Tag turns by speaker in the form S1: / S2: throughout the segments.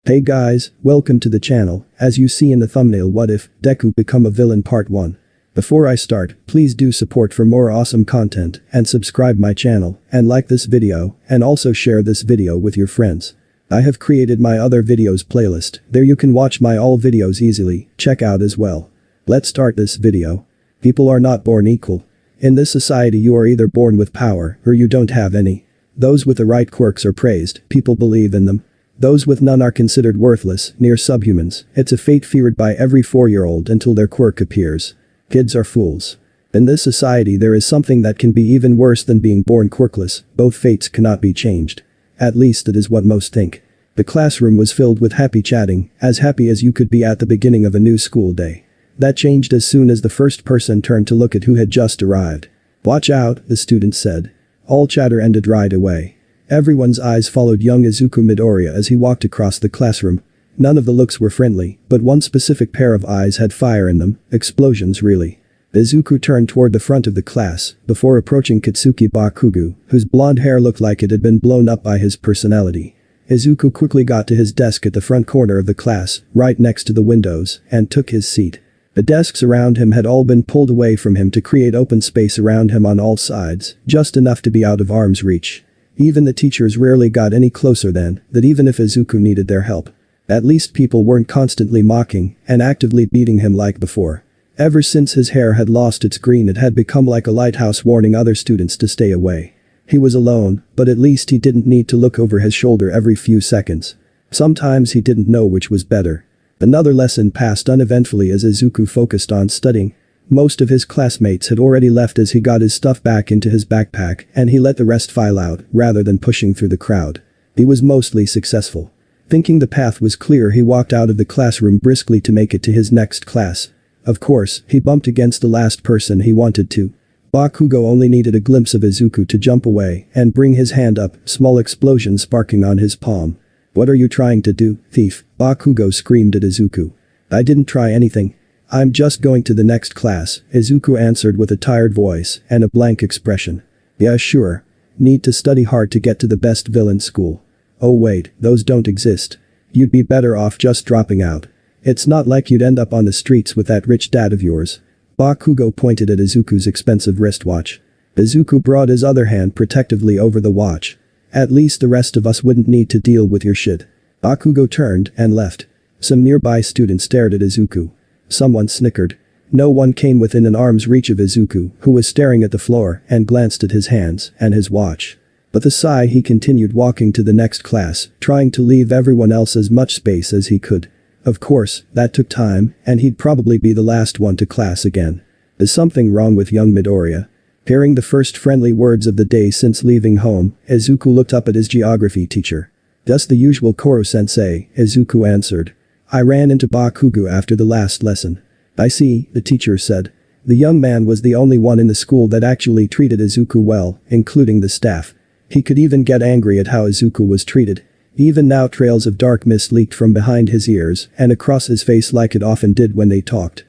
S1: Hey guys, welcome to the channel. As you see in the thumbnail, what if Deku become a villain part 1. Before I start, please do support for more awesome content and subscribe my channel and like this video and also share this video with your friends. I have created my other videos playlist, there you can watch my all videos easily, check out as well. Let's start this video. People are not born equal. In this society you are either born with power or you don't have any. Those with the right quirks are praised, people believe in them. Those with none are considered worthless, near subhumans. It's a fate feared by every 4-year-old until their quirk appears. Kids are fools. In this society there is something that can be even worse than being born quirkless, both fates cannot be changed. At least it is what most think. The classroom was filled with happy chatting, as happy as you could be at the beginning of a new school day. That changed as soon as the first person turned to look at who had just arrived. "Watch out," the student said. All chatter ended right away. Everyone's eyes followed young Izuku Midoriya as he walked across the classroom. None of the looks were friendly, but one specific pair of eyes had fire in them, explosions really. Izuku turned toward the front of the class, before approaching Katsuki Bakugo, whose blonde hair looked like it had been blown up by his personality. Izuku quickly got to his desk at the front corner of the class, right next to the windows, and took his seat. The desks around him had all been pulled away from him to create open space around him on all sides, just enough to be out of arm's reach. Even the teachers rarely got any closer than that, even if Izuku needed their help. At least people weren't constantly mocking and actively beating him like before. Ever since his hair had lost its green, it had become like a lighthouse warning other students to stay away. He was alone, but at least he didn't need to look over his shoulder every few seconds. Sometimes he didn't know which was better. Another lesson passed uneventfully as Izuku focused on studying. Most of his classmates had already left as he got his stuff back into his backpack and he let the rest file out rather than pushing through the crowd. He was mostly successful. Thinking the path was clear, he walked out of the classroom briskly to make it to his next class. Of course, he bumped against the last person he wanted to. Bakugo only needed a glimpse of Izuku to jump away and bring his hand up, small explosion sparking on his palm. "What are you trying to do, thief?" Bakugo screamed at Izuku. "I didn't try anything. I'm just going to the next class," Izuku answered with a tired voice and a blank expression. "Yeah, sure. Need to study hard to get to the best villain school. Oh wait, those don't exist. You'd be better off just dropping out. It's not like you'd end up on the streets with that rich dad of yours." Bakugo pointed at Izuku's expensive wristwatch. Izuku brought his other hand protectively over the watch. "At least the rest of us wouldn't need to deal with your shit." Bakugo turned and left. Some nearby students stared at Izuku. Someone snickered. No one came within an arm's reach of Izuku, who was staring at the floor and glanced at his hands and his watch. With a sigh, he continued walking to the next class, trying to leave everyone else as much space as he could. Of course, that took time, and he'd probably be the last one to class again. Is something wrong with young Midoriya? Hearing the first friendly words of the day since leaving home, Izuku looked up at his geography teacher. "Just the usual, Koro-sensei," Izuku answered. "I ran into Bakugo after the last lesson." "I see," the teacher said. The young man was the only one in the school that actually treated Izuku well, including the staff. He could even get angry at how Izuku was treated. Even now trails of dark mist leaked from behind his ears and across his face like it often did when they talked.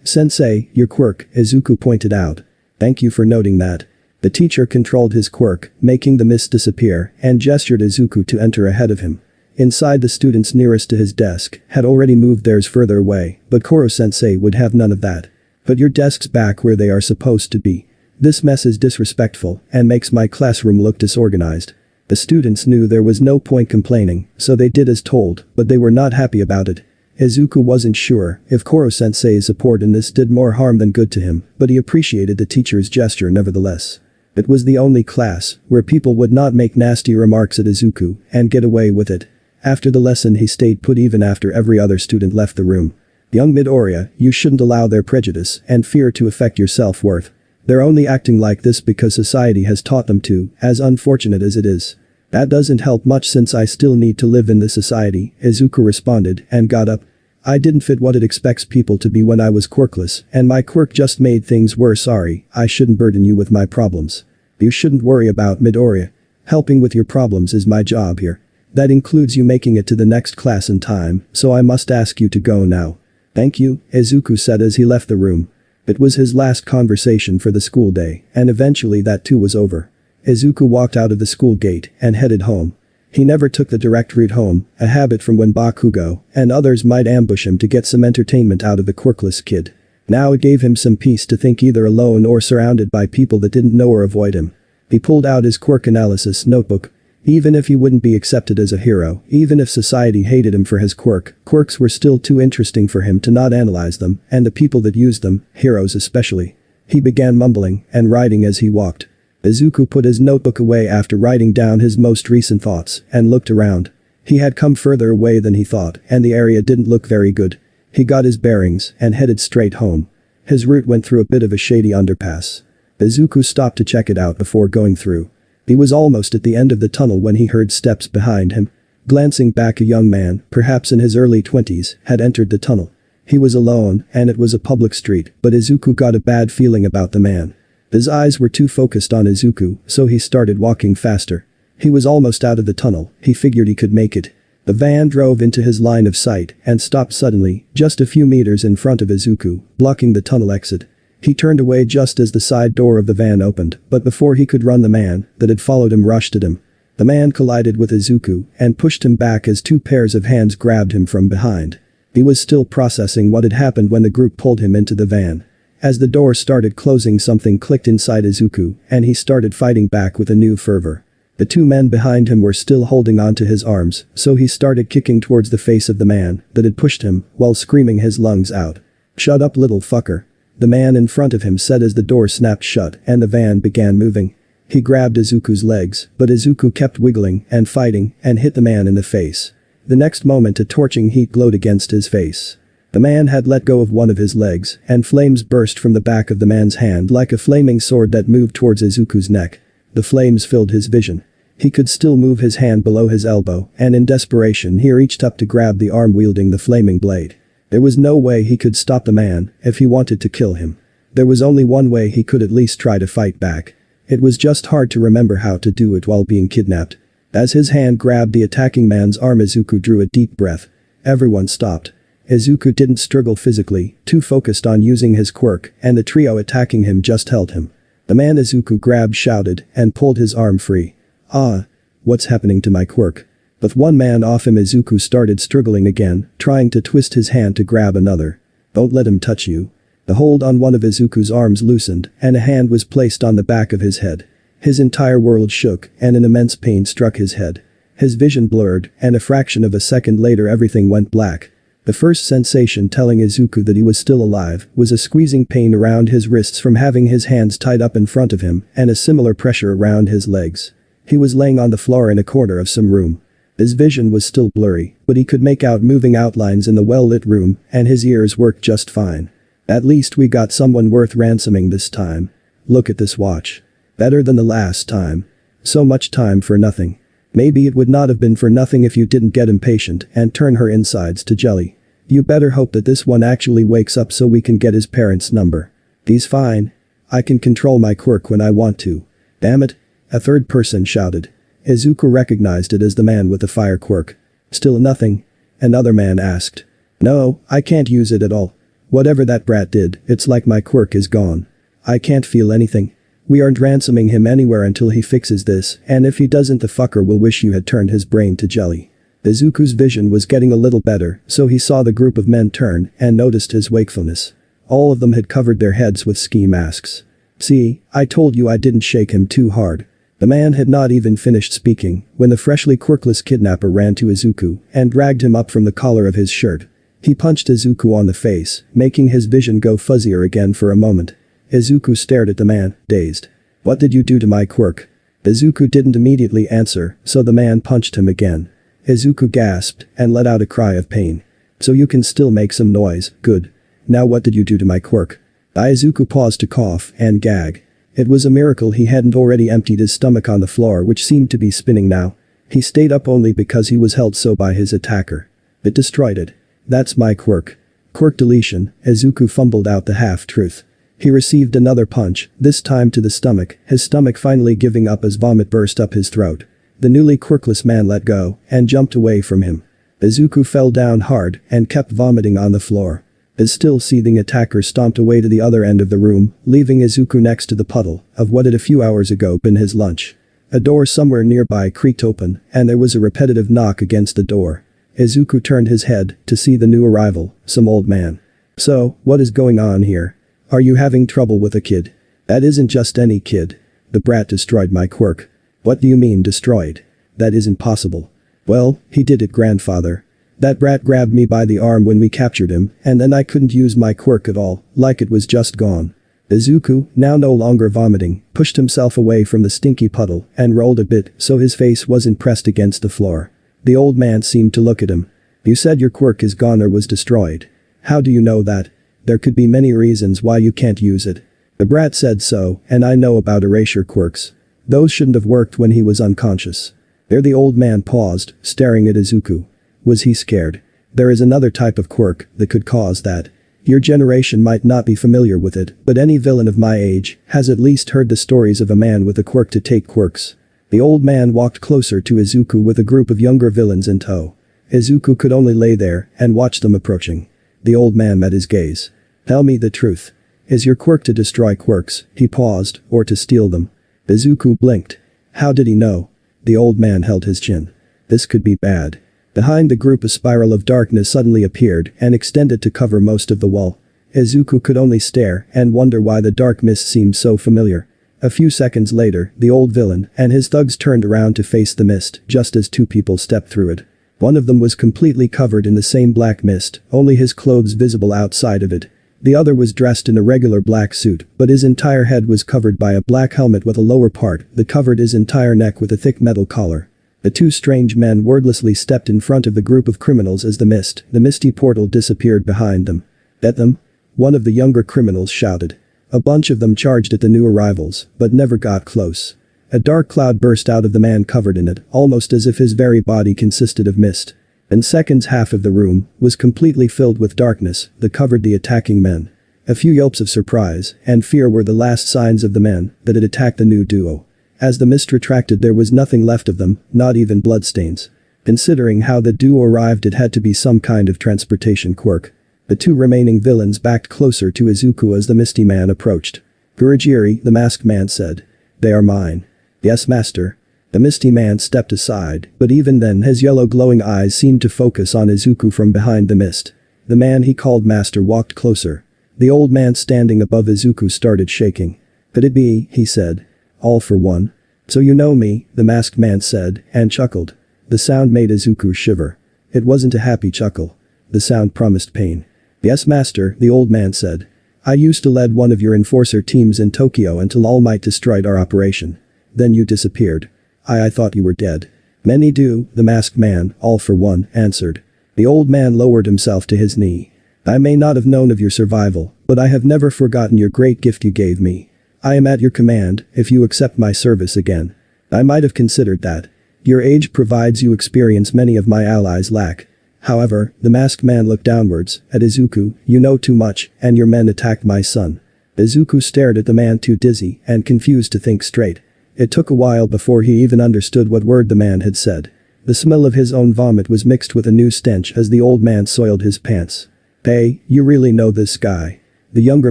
S1: Sensei, your quirk," Izuku pointed out. "Thank you for noting that." The teacher controlled his quirk, making the mist disappear, and gestured Izuku to enter ahead of him. Inside, the students nearest to his desk had already moved theirs further away, but Koro-sensei would have none of that. "Put your desks back where they are supposed to be. This mess is disrespectful and makes my classroom look disorganized." The students knew there was no point complaining, so they did as told, but they were not happy about it. Izuku wasn't sure if Koro-sensei's support in this did more harm than good to him, but he appreciated the teacher's gesture nevertheless. It was the only class where people would not make nasty remarks at Izuku and get away with it. After the lesson, he stayed put even after every other student left the room. "Young Midoriya, you shouldn't allow their prejudice and fear to affect your self-worth. They're only acting like this because society has taught them to, as unfortunate as it is." "That doesn't help much since I still need to live in this society," Izuku responded and got up. "I didn't fit what it expects people to be when I was quirkless, and my quirk just made things worse. Sorry, I shouldn't burden you with my problems." "You shouldn't worry about Midoriya. Helping with your problems is my job here. That includes you making it to the next class in time, so I must ask you to go now." "Thank you," Izuku said as he left the room. It was his last conversation for the school day, and eventually that too was over. Izuku walked out of the school gate and headed home. He never took the direct route home, a habit from when Bakugo and others might ambush him to get some entertainment out of the quirkless kid. Now it gave him some peace to think either alone or surrounded by people that didn't know or avoid him. He pulled out his quirk analysis notebook. Even if he wouldn't be accepted as a hero, even if society hated him for his quirks were still too interesting for him to not analyze them, and the people that used them, heroes especially. He began mumbling and writing as he walked. Izuku put his notebook away after writing down his most recent thoughts and looked around. He had come further away than he thought, and the area didn't look very good. He got his bearings and headed straight home. His route went through a bit of a shady underpass. Izuku stopped to check it out before going through. He was almost at the end of the tunnel when he heard steps behind him. Glancing back, a young man, perhaps in his early 20s, had entered the tunnel. He was alone, and it was a public street, but Izuku got a bad feeling about the man. His eyes were too focused on Izuku, so he started walking faster. He was almost out of the tunnel, he figured he could make it. The van drove into his line of sight and stopped suddenly, just a few meters in front of Izuku, blocking the tunnel exit. He turned away just as the side door of the van opened, but before he could run, the man that had followed him rushed at him. The man collided with Izuku and pushed him back as two pairs of hands grabbed him from behind. He was still processing what had happened when the group pulled him into the van. As the door started closing, something clicked inside Izuku, and he started fighting back with a new fervor. The two men behind him were still holding onto his arms, so he started kicking towards the face of the man that had pushed him, while screaming his lungs out. "Shut up, little fucker," the man in front of him said as the door snapped shut and the van began moving. He grabbed Izuku's legs, but Izuku kept wiggling and fighting and hit the man in the face. The next moment, a torching heat glowed against his face. The man had let go of one of his legs, and flames burst from the back of the man's hand like a flaming sword that moved towards Izuku's neck. The flames filled his vision. He could still move his hand below his elbow, and in desperation he reached up to grab the arm wielding the flaming blade. There was no way he could stop the man if he wanted to kill him. There was only one way: he could at least try to fight back. It was just hard to remember how to do it while being kidnapped. As his hand grabbed the attacking man's arm, Izuku drew a deep breath. Everyone stopped. Izuku didn't struggle physically, too focused on using his quirk, and the trio attacking him just held him. The man Izuku grabbed shouted and pulled his arm free. "Ah. What's happening to my quirk?" With one man off him, Izuku started struggling again, trying to twist his hand to grab another. "Don't let him touch you." The hold on one of Izuku's arms loosened, and a hand was placed on the back of his head. His entire world shook, and an immense pain struck his head. His vision blurred, and a fraction of a second later everything went black. The first sensation telling Izuku that he was still alive was a squeezing pain around his wrists from having his hands tied up in front of him, and a similar pressure around his legs. He was laying on the floor in a corner of some room. His vision was still blurry, but he could make out moving outlines in the well-lit room, and his ears worked just fine. "At least we got someone worth ransoming this time. Look at this watch. Better than the last time. So much time for nothing." Maybe it would not have been for nothing if you didn't get impatient and turn her insides to jelly. "You better hope that this one actually wakes up so we can get his parents' number." "He's fine. I can control my quirk when I want to." "Damn it," a third person shouted. Izuku recognized it as the man with the fire quirk. "Still nothing?" another man asked. "No, I can't use it at all. Whatever that brat did, it's like my quirk is gone. I can't feel anything. We aren't ransoming him anywhere until he fixes this, and if he doesn't, the fucker will wish you had turned his brain to jelly." Izuku's vision was getting a little better, so he saw the group of men turn and noticed his wakefulness. All of them had covered their heads with ski masks. "See, I told you I didn't shake him too hard." The man had not even finished speaking when the freshly quirkless kidnapper ran to Izuku and dragged him up from the collar of his shirt. He punched Izuku on the face, making his vision go fuzzier again for a moment. Izuku stared at the man, dazed. "What did you do to my quirk?" Izuku didn't immediately answer, so the man punched him again. Izuku gasped and let out a cry of pain. "So you can still make some noise, good. Now what did you do to my quirk?" Izuku paused to cough and gag. It was a miracle he hadn't already emptied his stomach on the floor, which seemed to be spinning now. He stayed up only because he was held so by his attacker. "It destroyed it. That's my quirk." "Quirk deletion," Izuku fumbled out the half-truth. He received another punch, this time to the stomach, his stomach finally giving up as vomit burst up his throat. The newly quirkless man let go and jumped away from him. Izuku fell down hard and kept vomiting on the floor. His still seething attacker stomped away to the other end of the room, leaving Izuku next to the puddle of what had a few hours ago been his lunch. A door somewhere nearby creaked open, and there was a repetitive knock against the door. Izuku turned his head to see the new arrival, some old man. "So, what is going on here? Are you having trouble with a kid?" "That isn't just any kid. The brat destroyed my quirk." "What do you mean destroyed? That isn't possible." "Well, he did it, grandfather. That brat grabbed me by the arm when we captured him, and then I couldn't use my quirk at all, like it was just gone." Izuku, now no longer vomiting, pushed himself away from the stinky puddle and rolled a bit so his face wasn't pressed against the floor. The old man seemed to look at him. "You said your quirk is gone or was destroyed. How do you know that? There could be many reasons why you can't use it." "The brat said so, and I know about erasure quirks. Those shouldn't have worked when he was unconscious." There the old man paused, staring at Izuku. Was he scared? "There is another type of quirk that could cause that. Your generation might not be familiar with it, but any villain of my age has at least heard the stories of a man with a quirk to take quirks." The old man walked closer to Izuku with a group of younger villains in tow. Izuku could only lay there and watch them approaching. The old man met his gaze. "Tell me the truth. Is your quirk to destroy quirks," he paused, "or to steal them?" Izuku blinked. How did he know? The old man held his chin. This could be bad. Behind the group a spiral of darkness suddenly appeared and extended to cover most of the wall. Izuku could only stare and wonder why the dark mist seemed so familiar. A few seconds later, the old villain and his thugs turned around to face the mist just as two people stepped through it. One of them was completely covered in the same black mist, only his clothes visible outside of it. The other was dressed in a regular black suit, but his entire head was covered by a black helmet with a lower part that covered his entire neck with a thick metal collar. The two strange men wordlessly stepped in front of the group of criminals as the misty portal disappeared behind them. "Get them?" one of the younger criminals shouted. A bunch of them charged at the new arrivals, but never got close. A dark cloud burst out of the man covered in it, almost as if his very body consisted of mist. In seconds half of the room was completely filled with darkness that covered the attacking men. A few yelps of surprise and fear were the last signs of the men that had attacked the new duo. As the mist retracted there was nothing left of them, not even bloodstains. Considering how the duo arrived it had to be some kind of transportation quirk. The two remaining villains backed closer to Izuku as the misty man approached. "Gurujiri," the masked man said. "They are mine." "Yes, master." The misty man stepped aside, but even then his yellow glowing eyes seemed to focus on Izuku from behind the mist. The man he called master walked closer. The old man standing above Izuku started shaking. "Could it be?" he said. "All for one." "So you know me," the masked man said, and chuckled. The sound made Izuku shiver. It wasn't a happy chuckle. The sound promised pain. "Yes, master," the old man said. "I used to lead one of your enforcer teams in Tokyo until All Might destroyed our operation. Then you disappeared. I thought you were dead." "Many do," the masked man, all for one, answered. The old man lowered himself to his knee. "I may not have known of your survival, but I have never forgotten your great gift you gave me. I am at your command if you accept my service again." "I might have considered that. Your age provides you experience many of my allies lack." However, the masked man looked downwards at Izuku. "You know too much, and your men attacked my son." Izuku stared at the man too dizzy and confused to think straight. It took a while before he even understood what word the man had said. The smell of his own vomit was mixed with a new stench as the old man soiled his pants. "Hey, you really know this guy?" the younger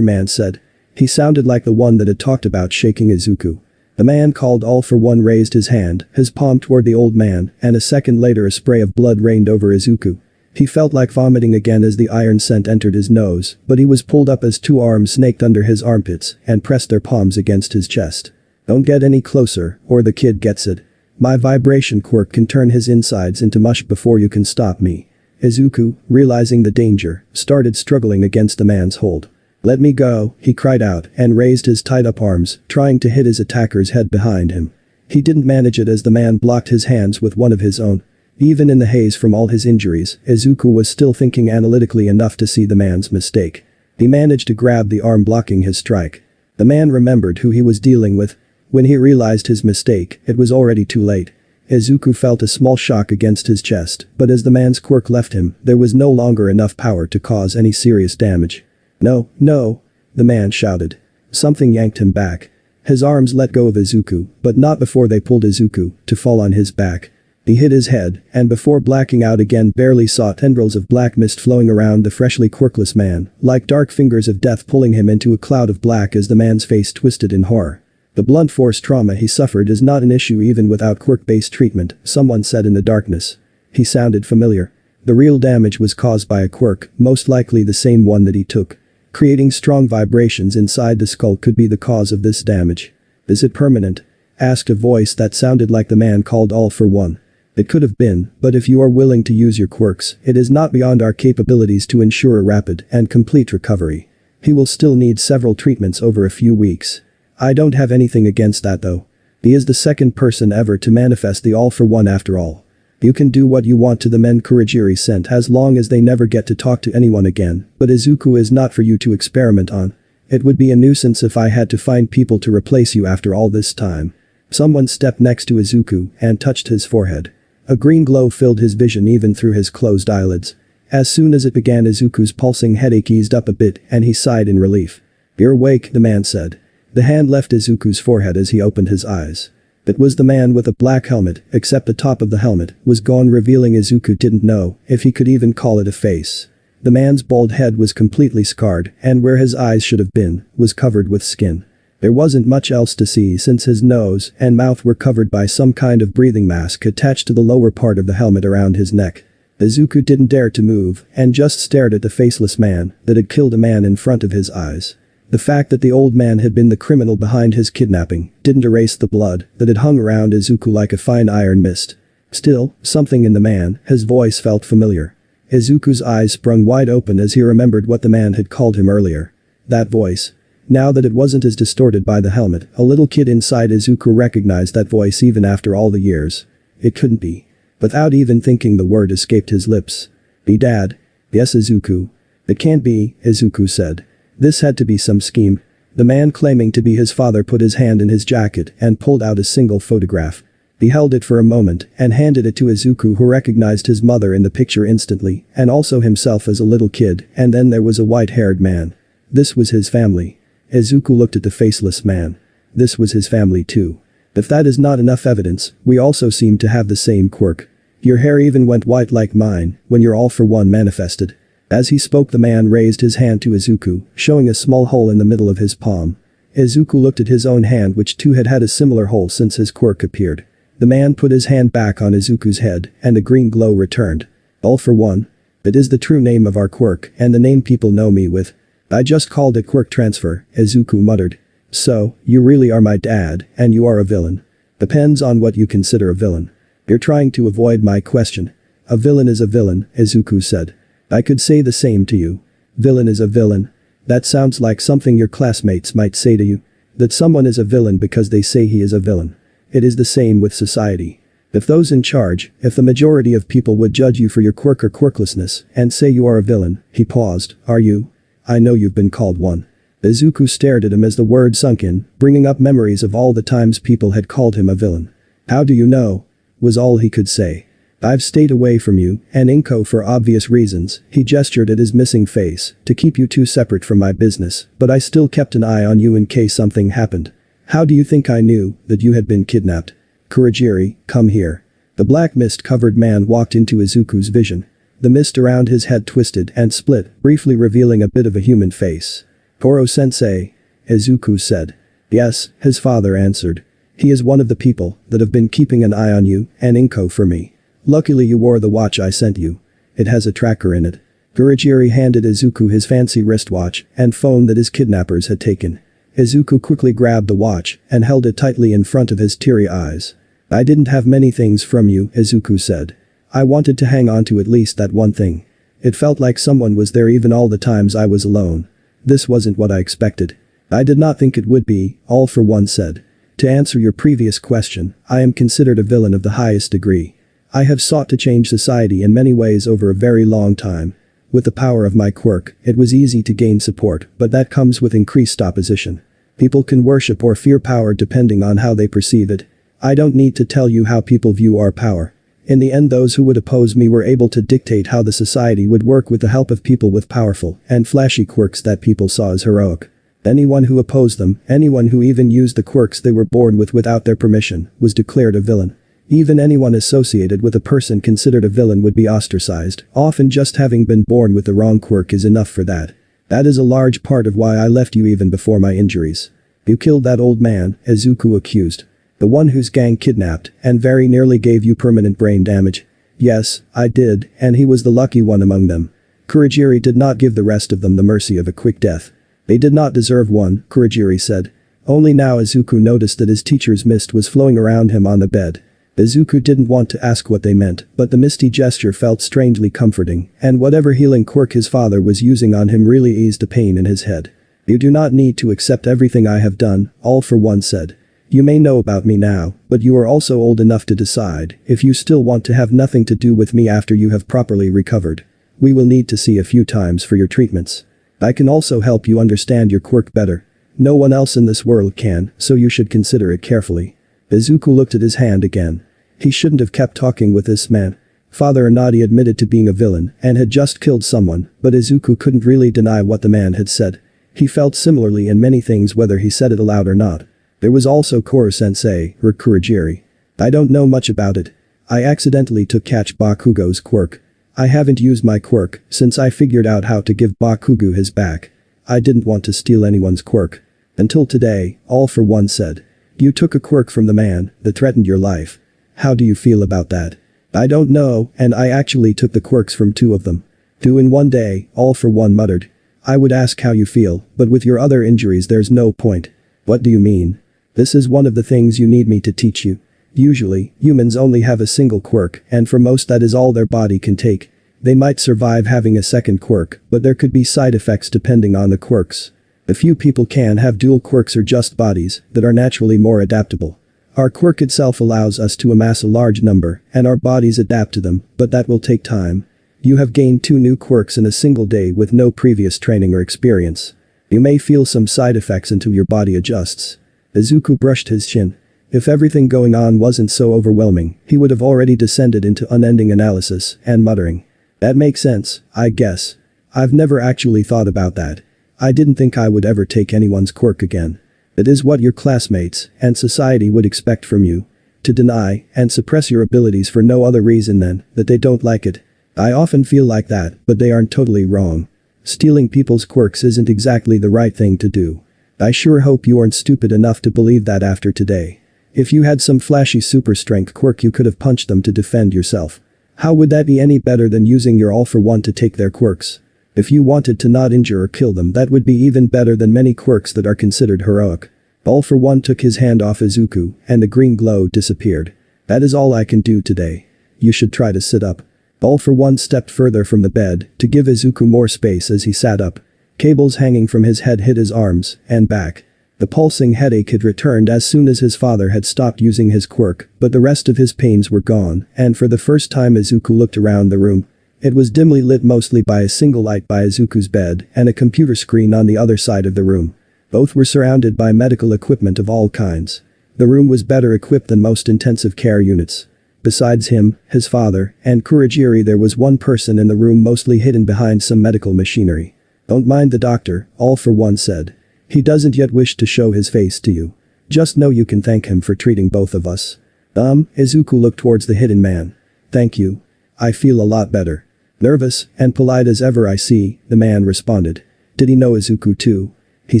S1: man said. He sounded like the one that had talked about shaking Izuku. The man called all for one raised his hand, his palm toward the old man, and a second later a spray of blood rained over Izuku. He felt like vomiting again as the iron scent entered his nose, but he was pulled up as two arms snaked under his armpits and pressed their palms against his chest. "Don't get any closer, or the kid gets it. My vibration quirk can turn his insides into mush before you can stop me." Izuku, realizing the danger, started struggling against the man's hold. "Let me go," he cried out and raised his tied-up arms, trying to hit his attacker's head behind him. He didn't manage it as the man blocked his hands with one of his own. Even in the haze from all his injuries, Izuku was still thinking analytically enough to see the man's mistake. He managed to grab the arm blocking his strike. The man remembered who he was dealing with. When he realized his mistake, it was already too late. Izuku felt a small shock against his chest, but as the man's quirk left him, there was no longer enough power to cause any serious damage. "No, no!" the man shouted. Something yanked him back. His arms let go of Izuku, but not before they pulled Izuku to fall on his back. He hit his head, and before blacking out again barely saw tendrils of black mist flowing around the freshly quirkless man, like dark fingers of death pulling him into a cloud of black as the man's face twisted in horror. The blunt force trauma he suffered is not an issue even without quirk-based treatment, someone said in the darkness. He sounded familiar. The real damage was caused by a quirk, most likely the same one that he took. Creating strong vibrations inside the skull could be the cause of this damage. Is it permanent? Asked a voice that sounded like the man called All for One. It could have been, but if you are willing to use your quirks, it is not beyond our capabilities to ensure a rapid and complete recovery. He will still need several treatments over a few weeks. I don't have anything against that though. He is the second person ever to manifest the All for One after all. You can do what you want to the men Kurogiri sent as long as they never get to talk to anyone again, but Izuku is not for you to experiment on. It would be a nuisance if I had to find people to replace you after all this time. Someone stepped next to Izuku and touched his forehead. A green glow filled his vision even through his closed eyelids. As soon as it began, Izuku's pulsing headache eased up a bit and he sighed in relief. "You're awake," the man said. The hand left Izuku's forehead as he opened his eyes. It was the man with a black helmet, except the top of the helmet was gone, revealing Izuku didn't know if he could even call it a face. The man's bald head was completely scarred, and where his eyes should have been was covered with skin. There wasn't much else to see since his nose and mouth were covered by some kind of breathing mask attached to the lower part of the helmet around his neck. Izuku didn't dare to move and just stared at the faceless man that had killed a man in front of his eyes. The fact that the old man had been the criminal behind his kidnapping didn't erase the blood that had hung around Izuku like a fine iron mist. Still, something in the man, his voice felt familiar. Izuku's eyes sprung wide open as he remembered what the man had called him earlier. That voice. Now that it wasn't as distorted by the helmet, a little kid inside Izuku recognized that voice even after all the years. It couldn't be. Without even thinking, the word escaped his lips. "Be Dad." "Yes, Izuku." "It can't be," Izuku said. This had to be some scheme. The man claiming to be his father put his hand in his jacket and pulled out a single photograph. He held it for a moment and handed it to Izuku, who recognized his mother in the picture instantly, and also himself as a little kid, and then there was a white-haired man. This was his family. Izuku looked at the faceless man. This was his family too. If that is not enough evidence, we also seem to have the same quirk. Your hair even went white like mine when your All for One manifested. As he spoke, the man raised his hand to Izuku, showing a small hole in the middle of his palm. Izuku looked at his own hand, which too had had a similar hole since his quirk appeared. The man put his hand back on Izuku's head and a green glow returned. "All for One? It is the true name of our quirk and the name people know me with. I just called it quirk transfer," Izuku muttered. "So, you really are my dad, and you are a villain." "Depends on what you consider a villain." "You're trying to avoid my question." "A villain is a villain," Izuku said. "I could say the same to you. Villain is a villain. That sounds like something your classmates might say to you. That someone is a villain because they say he is a villain. It is the same with society. If those in charge, if the majority of people would judge you for your quirk or quirklessness and say you are a villain," he paused, "are you? I know you've been called one." Izuku stared at him as the word sunk in, bringing up memories of all the times people had called him a villain. "How do you know?" was all he could say. "I've stayed away from you and Inko for obvious reasons," he gestured at his missing face, "to keep you two separate from my business, but I still kept an eye on you in case something happened." "How do you think I knew that you had been kidnapped?" "Kurogiri, come here." The black mist-covered man walked into Izuku's vision. The mist around his head twisted and split, briefly revealing a bit of a human face. "Koro-sensei," Izuku said. "Yes," his father answered. "He is one of the people that have been keeping an eye on you and Inko for me. Luckily you wore the watch I sent you. It has a tracker in it." Kurogiri handed Izuku his fancy wristwatch and phone that his kidnappers had taken. Izuku quickly grabbed the watch and held it tightly in front of his teary eyes. "I didn't have many things from you," Izuku said. "I wanted to hang on to at least that one thing. It felt like someone was there even all the times I was alone. This wasn't what I expected. I did not think it would be," All for One said. "To answer your previous question, I am considered a villain of the highest degree. I have sought to change society in many ways over a very long time. With the power of my quirk, it was easy to gain support, but that comes with increased opposition. People can worship or fear power depending on how they perceive it. I don't need to tell you how people view our power. In the end, those who would oppose me were able to dictate how the society would work with the help of people with powerful and flashy quirks that people saw as heroic. Anyone who opposed them, anyone who even used the quirks they were born with without their permission, was declared a villain. Even anyone associated with a person considered a villain would be ostracized. Often just having been born with the wrong quirk is enough for that. That is a large part of why I left you even before my injuries. You killed that old man, Izuku accused. The one whose gang kidnapped and very nearly gave you permanent brain damage. Yes, I did, and he was the lucky one among them. Kurogiri did not give the rest of them the mercy of a quick death. They did not deserve one, Kurogiri said. Only now Izuku noticed that his teacher's mist was flowing around him on the bed. Izuku didn't want to ask what they meant, but the misty gesture felt strangely comforting, and whatever healing quirk his father was using on him really eased the pain in his head. You do not need to accept everything I have done, All for One said. You may know about me now, but you are also old enough to decide if you still want to have nothing to do with me after you have properly recovered. We will need to see a few times for your treatments. I can also help you understand your quirk better. No one else in this world can, so you should consider it carefully. Izuku looked at his hand again. He shouldn't have kept talking with this man. Father Inadi admitted to being a villain and had just killed someone, but Izuku couldn't really deny what the man had said. He felt similarly in many things whether he said it aloud or not. There was also Koro-sensei, or Kurogiri. I don't know much about it. I accidentally took Catch Bakugo's quirk. I haven't used my quirk since I figured out how to give Bakugo his back. I didn't want to steal anyone's quirk. Until today, All for One said. You took a quirk from the man that threatened your life. How do you feel about that? I don't know, and I actually took the quirks from 2 of them. 2 in one day, All for One muttered. I would ask how you feel, but with your other injuries there's no point. What do you mean? This is one of the things you need me to teach you. Usually, humans only have a single quirk, and for most that is all their body can take. They might survive having a second quirk, but there could be side effects depending on the quirks. A few people can have dual quirks or just bodies that are naturally more adaptable. Our quirk itself allows us to amass a large number, and our bodies adapt to them, but that will take time. You have gained 2 new quirks in a single day with no previous training or experience. You may feel some side effects until your body adjusts. Izuku brushed his chin. If everything going on wasn't so overwhelming, he would have already descended into unending analysis and muttering. That makes sense, I guess. I've never actually thought about that. I didn't think I would ever take anyone's quirk again. It is what your classmates and society would expect from you. To deny and suppress your abilities for no other reason than that they don't like it. I often feel like that, but they aren't totally wrong. Stealing people's quirks isn't exactly the right thing to do. I sure hope you aren't stupid enough to believe that after today. If you had some flashy super strength quirk you could have punched them to defend yourself. How would that be any better than using your All for One to take their quirks? If you wanted to not injure or kill them that would be even better than many quirks that are considered heroic. All for One took his hand off Izuku and the green glow disappeared. That is all I can do today. You should try to sit up. All for One stepped further from the bed to give Izuku more space as he sat up. Cables hanging from his head hit his arms and back. The pulsing headache had returned as soon as his father had stopped using his quirk, but the rest of his pains were gone, and for the first time Izuku looked around the room. It was dimly lit mostly by a single light by Izuku's bed and a computer screen on the other side of the room. Both were surrounded by medical equipment of all kinds. The room was better equipped than most intensive care units. Besides him, his father, and Kurogiri there was one person in the room mostly hidden behind some medical machinery. Don't mind the doctor, All for One said. He doesn't yet wish to show his face to you. Just know you can thank him for treating both of us. Izuku looked towards the hidden man. Thank you. I feel a lot better. Nervous and polite as ever I see, the man responded. Did he know Izuku too? He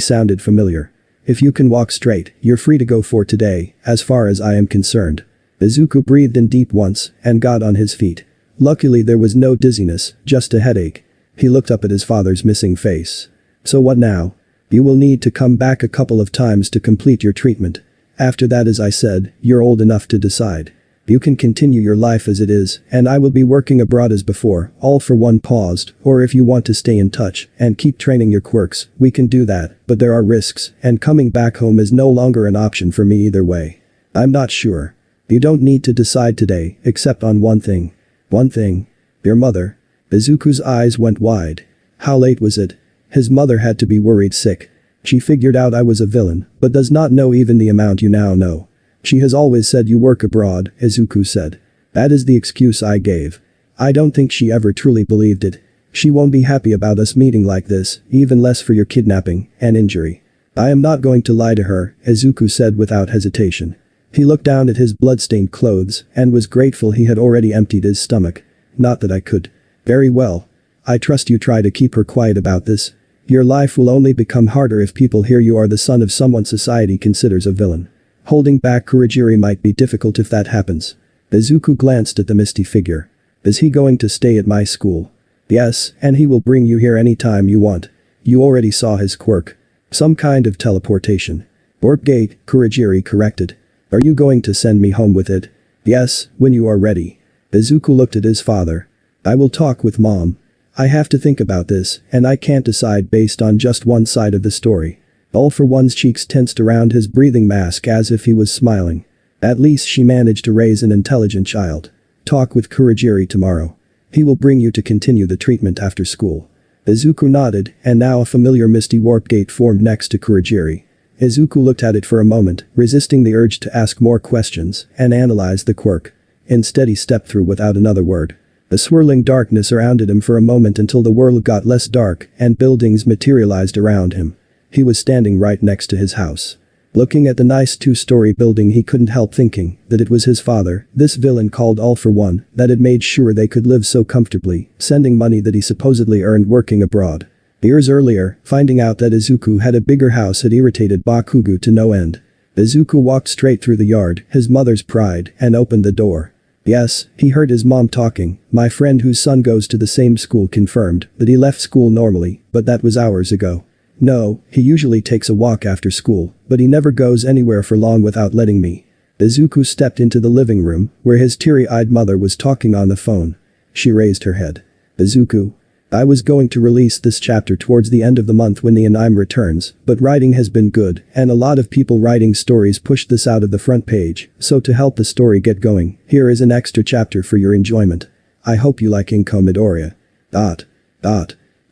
S1: sounded familiar. If you can walk straight, you're free to go for today, as far as I am concerned. Izuku breathed in deep once and got on his feet. Luckily there was no dizziness, just a headache. He looked up at his father's missing face. So what now? You will need to come back a couple of times to complete your treatment. After that, as I said, you're old enough to decide. You can continue your life as it is, and I will be working abroad as before. All for One paused, or if you want to stay in touch and keep training your quirks, we can do that, but there are risks, and coming back home is no longer an option for me either way. I'm not sure. You don't need to decide today, except on one thing. One thing. Your mother. Izuku's eyes went wide. How late was it? His mother had to be worried sick. She figured out I was a villain, but does not know even the amount you now know. She has always said you work abroad, Izuku said. That is the excuse I gave. I don't think she ever truly believed it. She won't be happy about us meeting like this, even less for your kidnapping and injury. I am not going to lie to her, Izuku said without hesitation. He looked down at his blood-stained clothes and was grateful he had already emptied his stomach. Not that I could. Very well. I trust you try to keep her quiet about this. Your life will only become harder if people hear you are the son of someone society considers a villain. Holding back Kurogiri might be difficult if that happens. Izuku glanced at the misty figure. Is he going to stay at my school? Yes, and he will bring you here anytime you want. You already saw his quirk. Some kind of teleportation. Warp gate, Kurogiri corrected. Are you going to send me home with it? Yes, when you are ready. Izuku looked at his father. I will talk with mom. I have to think about this, and I can't decide based on just one side of the story. All for One's cheeks tensed around his breathing mask as if he was smiling. At least she managed to raise an intelligent child. Talk with Kurogiri tomorrow. He will bring you to continue the treatment after school. Izuku nodded, and now a familiar misty warp gate formed next to Kurogiri. Izuku looked at it for a moment, resisting the urge to ask more questions and analyze the quirk. Instead he stepped through without another word. The swirling darkness surrounded him for a moment until the world got less dark and buildings materialized around him. He was standing right next to his house. Looking at the nice two-story building, he couldn't help thinking that it was his father, this villain called All for One, that had made sure they could live so comfortably, sending money that he supposedly earned working abroad. Years earlier, finding out that Izuku had a bigger house had irritated Bakugo to no end. Izuku walked straight through the yard, his mother's pride, and opened the door. Yes, he heard his mom talking. My friend whose son goes to the same school confirmed that he left school normally, but that was hours ago. No, he usually takes a walk after school, but he never goes anywhere for long without letting me. Izuku stepped into the living room, where his teary-eyed mother was talking on the phone. She raised her head. Izuku. I was going to release this chapter towards the end of the month when the anime returns, but writing has been good, and a lot of people writing stories pushed this out of the front page, so to help the story get going, here is an extra chapter for your enjoyment. I hope you like Inko Midoriya.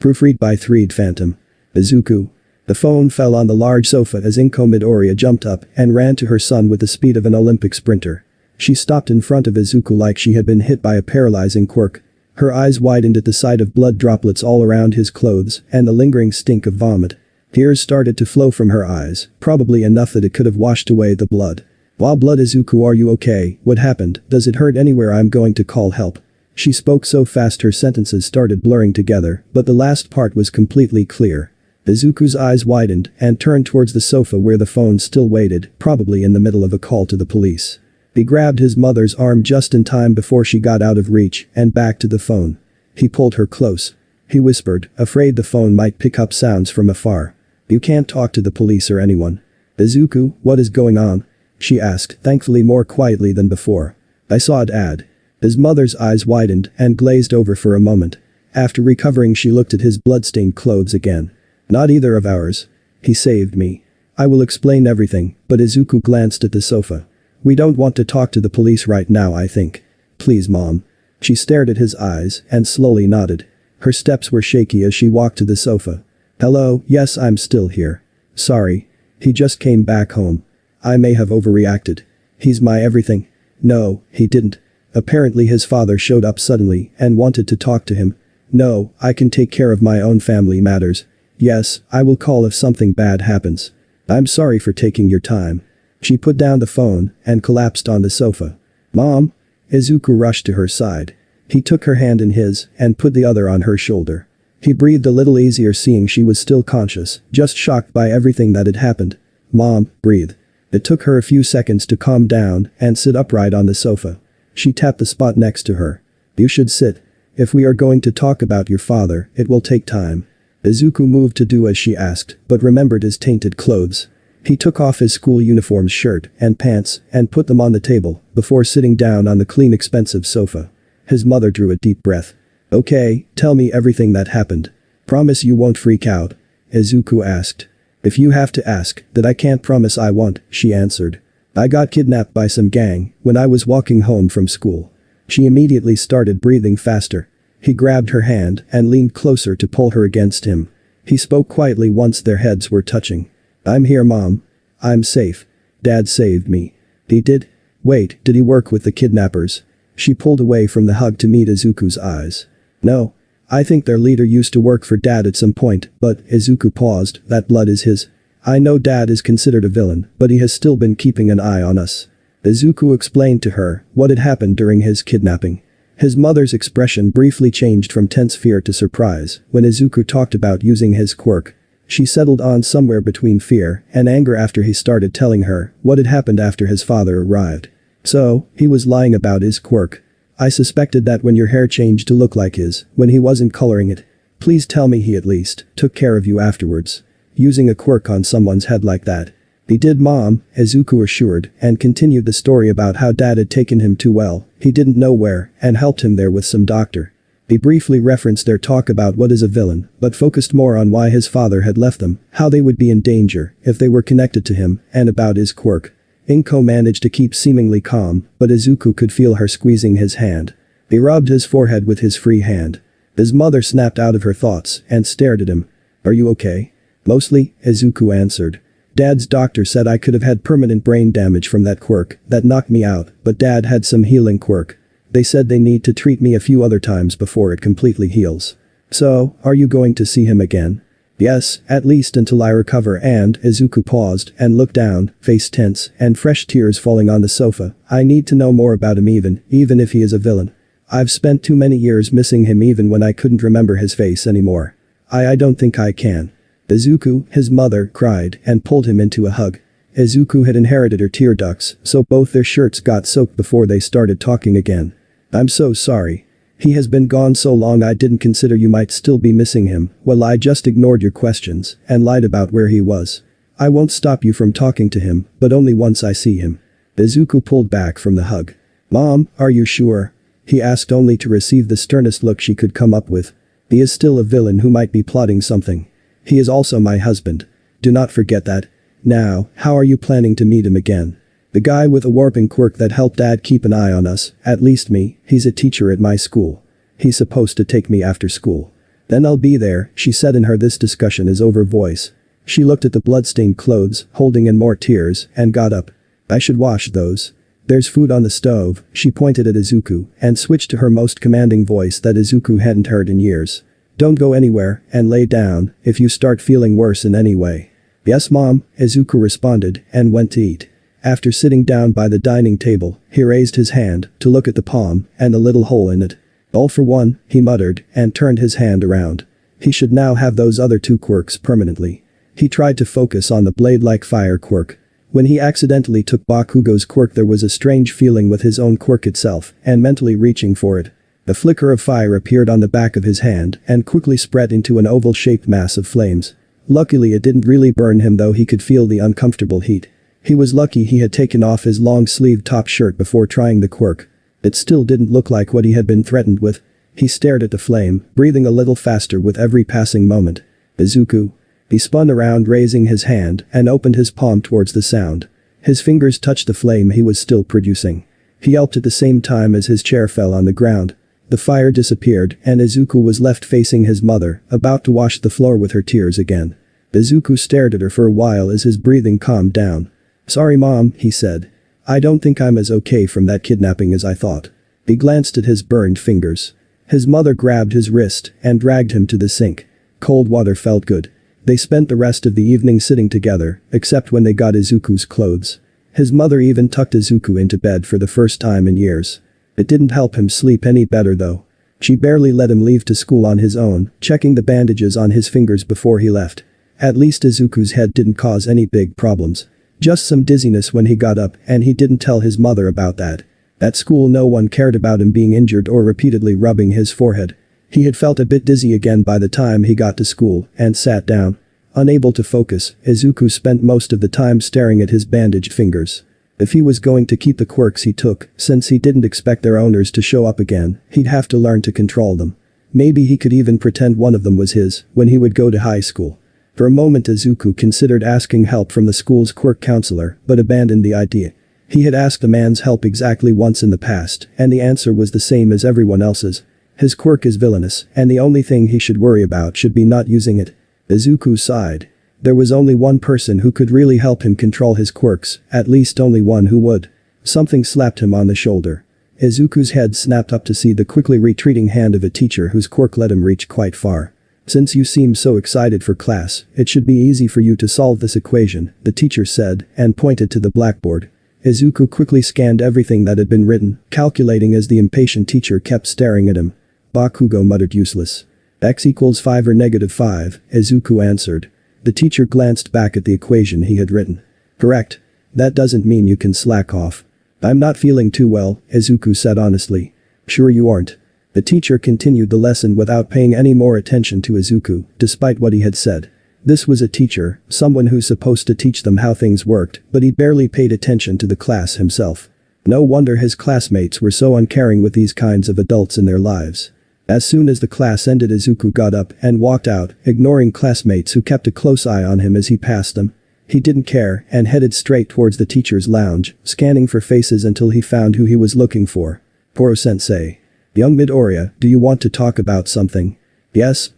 S1: Proofread by Threed Phantom. Izuku. The phone fell on the large sofa as Inko Midoriya jumped up and ran to her son with the speed of an Olympic sprinter. She stopped in front of Izuku like she had been hit by a paralyzing quirk. Her eyes widened at the sight of blood droplets all around his clothes and the lingering stink of vomit. Tears started to flow from her eyes, probably enough that it could have washed away the blood. While blood Izuku, are you okay? What happened? Does it hurt anywhere? I'm going to call help. She spoke so fast her sentences started blurring together, but the last part was completely clear. Izuku's eyes widened and turned towards the sofa where the phone still waited, probably in the middle of a call to the police. He grabbed his mother's arm just in time before she got out of reach and back to the phone. He pulled her close. He whispered, afraid the phone might pick up sounds from afar. You can't talk to the police or anyone. Izuku, what is going on? She asked, thankfully more quietly than before. I saw it ad. His mother's eyes widened and glazed over for a moment. After recovering, she looked at his bloodstained clothes again. Not either of ours. He saved me. I will explain everything, but Izuku glanced at the sofa. We don't want to talk to the police right now, I think. Please, Mom. She stared at his eyes and slowly nodded. Her steps were shaky as she walked to the sofa. Hello, yes, I'm still here. Sorry. He just came back home. I may have overreacted. He's my everything. No, he didn't. Apparently his father showed up suddenly and wanted to talk to him. No, I can take care of my own family matters. Yes, I will call if something bad happens. I'm sorry for taking your time. She put down the phone and collapsed on the sofa. Mom? Izuku rushed to her side. He took her hand in his and put the other on her shoulder. He breathed a little easier seeing she was still conscious, just shocked by everything that had happened. Mom, breathe. It took her a few seconds to calm down and sit upright on the sofa. She tapped the spot next to her. You should sit. If we are going to talk about your father, it will take time. Izuku moved to do as she asked, but remembered his tainted clothes. He took off his school uniform's shirt and pants and put them on the table before sitting down on the clean, expensive sofa. His mother drew a deep breath. Okay, tell me everything that happened. Promise you won't freak out? Izuku asked. If you have to ask, that I can't promise I won't, she answered. I got kidnapped by some gang when I was walking home from school. She immediately started breathing faster. He grabbed her hand and leaned closer to pull her against him. He spoke quietly once their heads were touching. I'm here, Mom. I'm safe. Dad saved me. He did? Wait, did he work with the kidnappers? She pulled away from the hug to meet Izuku's eyes. No. I think their leader used to work for Dad at some point, but Izuku paused, that blood is his. I know Dad is considered a villain, but he has still been keeping an eye on us. Izuku explained to her what had happened during his kidnapping. His mother's expression briefly changed from tense fear to surprise when Izuku talked about using his quirk. She settled on somewhere between fear and anger after he started telling her what had happened after his father arrived. So, he was lying about his quirk. I suspected that when your hair changed to look like his, when he wasn't coloring it. Please tell me he at least took care of you afterwards. Using a quirk on someone's head like that. He did, Mom, Izuku assured, and continued the story about how Dad had taken him to well, he didn't know where, and helped him there with some doctor. He briefly referenced their talk about what is a villain, but focused more on why his father had left them, how they would be in danger if they were connected to him, and about his quirk. Inko managed to keep seemingly calm, but Izuku could feel her squeezing his hand. He rubbed his forehead with his free hand. His mother snapped out of her thoughts and stared at him. Are you okay? Mostly, Izuku answered. Dad's doctor said I could have had permanent brain damage from that quirk that knocked me out, but Dad had some healing quirk. They said they need to treat me a few other times before it completely heals. So, are you going to see him again? Yes, at least until I recover, and Izuku paused and looked down, face tense and fresh tears falling on the sofa. I need to know more about him even if he is a villain. I've spent too many years missing him even when I couldn't remember his face anymore. I don't think I can. Izuku, his mother, cried and pulled him into a hug. Izuku had inherited her tear ducts, so both their shirts got soaked before they started talking again. I'm so sorry. He has been gone so long I didn't consider you might still be missing him. Well, I just ignored your questions and lied about where he was. I won't stop you from talking to him, but only once I see him. Izuku pulled back from the hug. Mom, are you sure? He asked only to receive the sternest look she could come up with. He is still a villain who might be plotting something. He is also my husband. Do not forget that. Now, how are you planning to meet him again? The guy with a warping quirk that helped Dad keep an eye on us, at least me, he's a teacher at my school. He's supposed to take me after school. Then I'll be there, she said in her this discussion is over voice. She looked at the bloodstained clothes, holding in more tears, and got up. I should wash those. There's food on the stove, she pointed at Izuku, and switched to her most commanding voice that Izuku hadn't heard in years. Don't go anywhere, and lay down, if you start feeling worse in any way. Yes, Mom, Izuku responded, and went to eat. After sitting down by the dining table, he raised his hand to look at the palm and the little hole in it. All for one, he muttered, and turned his hand around. He should now have those other two quirks permanently. He tried to focus on the blade-like fire quirk. When he accidentally took Bakugo's quirk, there was a strange feeling with his own quirk itself, and mentally reaching for it. A flicker of fire appeared on the back of his hand and quickly spread into an oval-shaped mass of flames. Luckily it didn't really burn him, though he could feel the uncomfortable heat. He was lucky he had taken off his long-sleeved top shirt before trying the quirk. It still didn't look like what he had been threatened with. He stared at the flame, breathing a little faster with every passing moment. Izuku. He spun around, raising his hand, and opened his palm towards the sound. His fingers touched the flame he was still producing. He yelped at the same time as his chair fell on the ground. The fire disappeared, and Izuku was left facing his mother, about to wash the floor with her tears again. Izuku stared at her for a while as his breathing calmed down. Sorry, Mom, he said. I don't think I'm as okay from that kidnapping as I thought. He glanced at his burned fingers. His mother grabbed his wrist and dragged him to the sink. Cold water felt good. They spent the rest of the evening sitting together, except when they got Izuku's clothes. His mother even tucked Izuku into bed for the first time in years. It didn't help him sleep any better though. She barely let him leave to school on his own, checking the bandages on his fingers before he left. At least Izuku's head didn't cause any big problems. Just some dizziness when he got up, and he didn't tell his mother about that. At school no one cared about him being injured or repeatedly rubbing his forehead. He had felt a bit dizzy again by the time he got to school and sat down. Unable to focus, Izuku spent most of the time staring at his bandaged fingers. If he was going to keep the quirks he took, since he didn't expect their owners to show up again, he'd have to learn to control them. Maybe he could even pretend one of them was his when he would go to high school. For a moment Izuku considered asking help from the school's quirk counselor, but abandoned the idea. He had asked the man's help exactly once in the past, and the answer was the same as everyone else's. His quirk is villainous, and the only thing he should worry about should be not using it. Izuku sighed. There was only one person who could really help him control his quirks, at least only one who would. Something slapped him on the shoulder. Izuku's head snapped up to see the quickly retreating hand of a teacher whose quirk let him reach quite far. Since you seem so excited for class, it should be easy for you to solve this equation, the teacher said, and pointed to the blackboard. Izuku quickly scanned everything that had been written, calculating as the impatient teacher kept staring at him. Bakugo muttered useless. X equals 5 or -5, Izuku answered. The teacher glanced back at the equation he had written. Correct. That doesn't mean you can slack off. I'm not feeling too well, Izuku said honestly. Sure you aren't. The teacher continued the lesson without paying any more attention to Izuku, despite what he had said. This was a teacher, someone who's supposed to teach them how things worked, but he barely paid attention to the class himself. No wonder his classmates were so uncaring with these kinds of adults in their lives. As soon as the class ended, Izuku got up and walked out, ignoring classmates who kept a close eye on him as he passed them. He didn't care and headed straight towards the teacher's lounge, scanning for faces until he found who he was looking for. Koro-sensei. Young Midoriya, do you want to talk about something? Yes,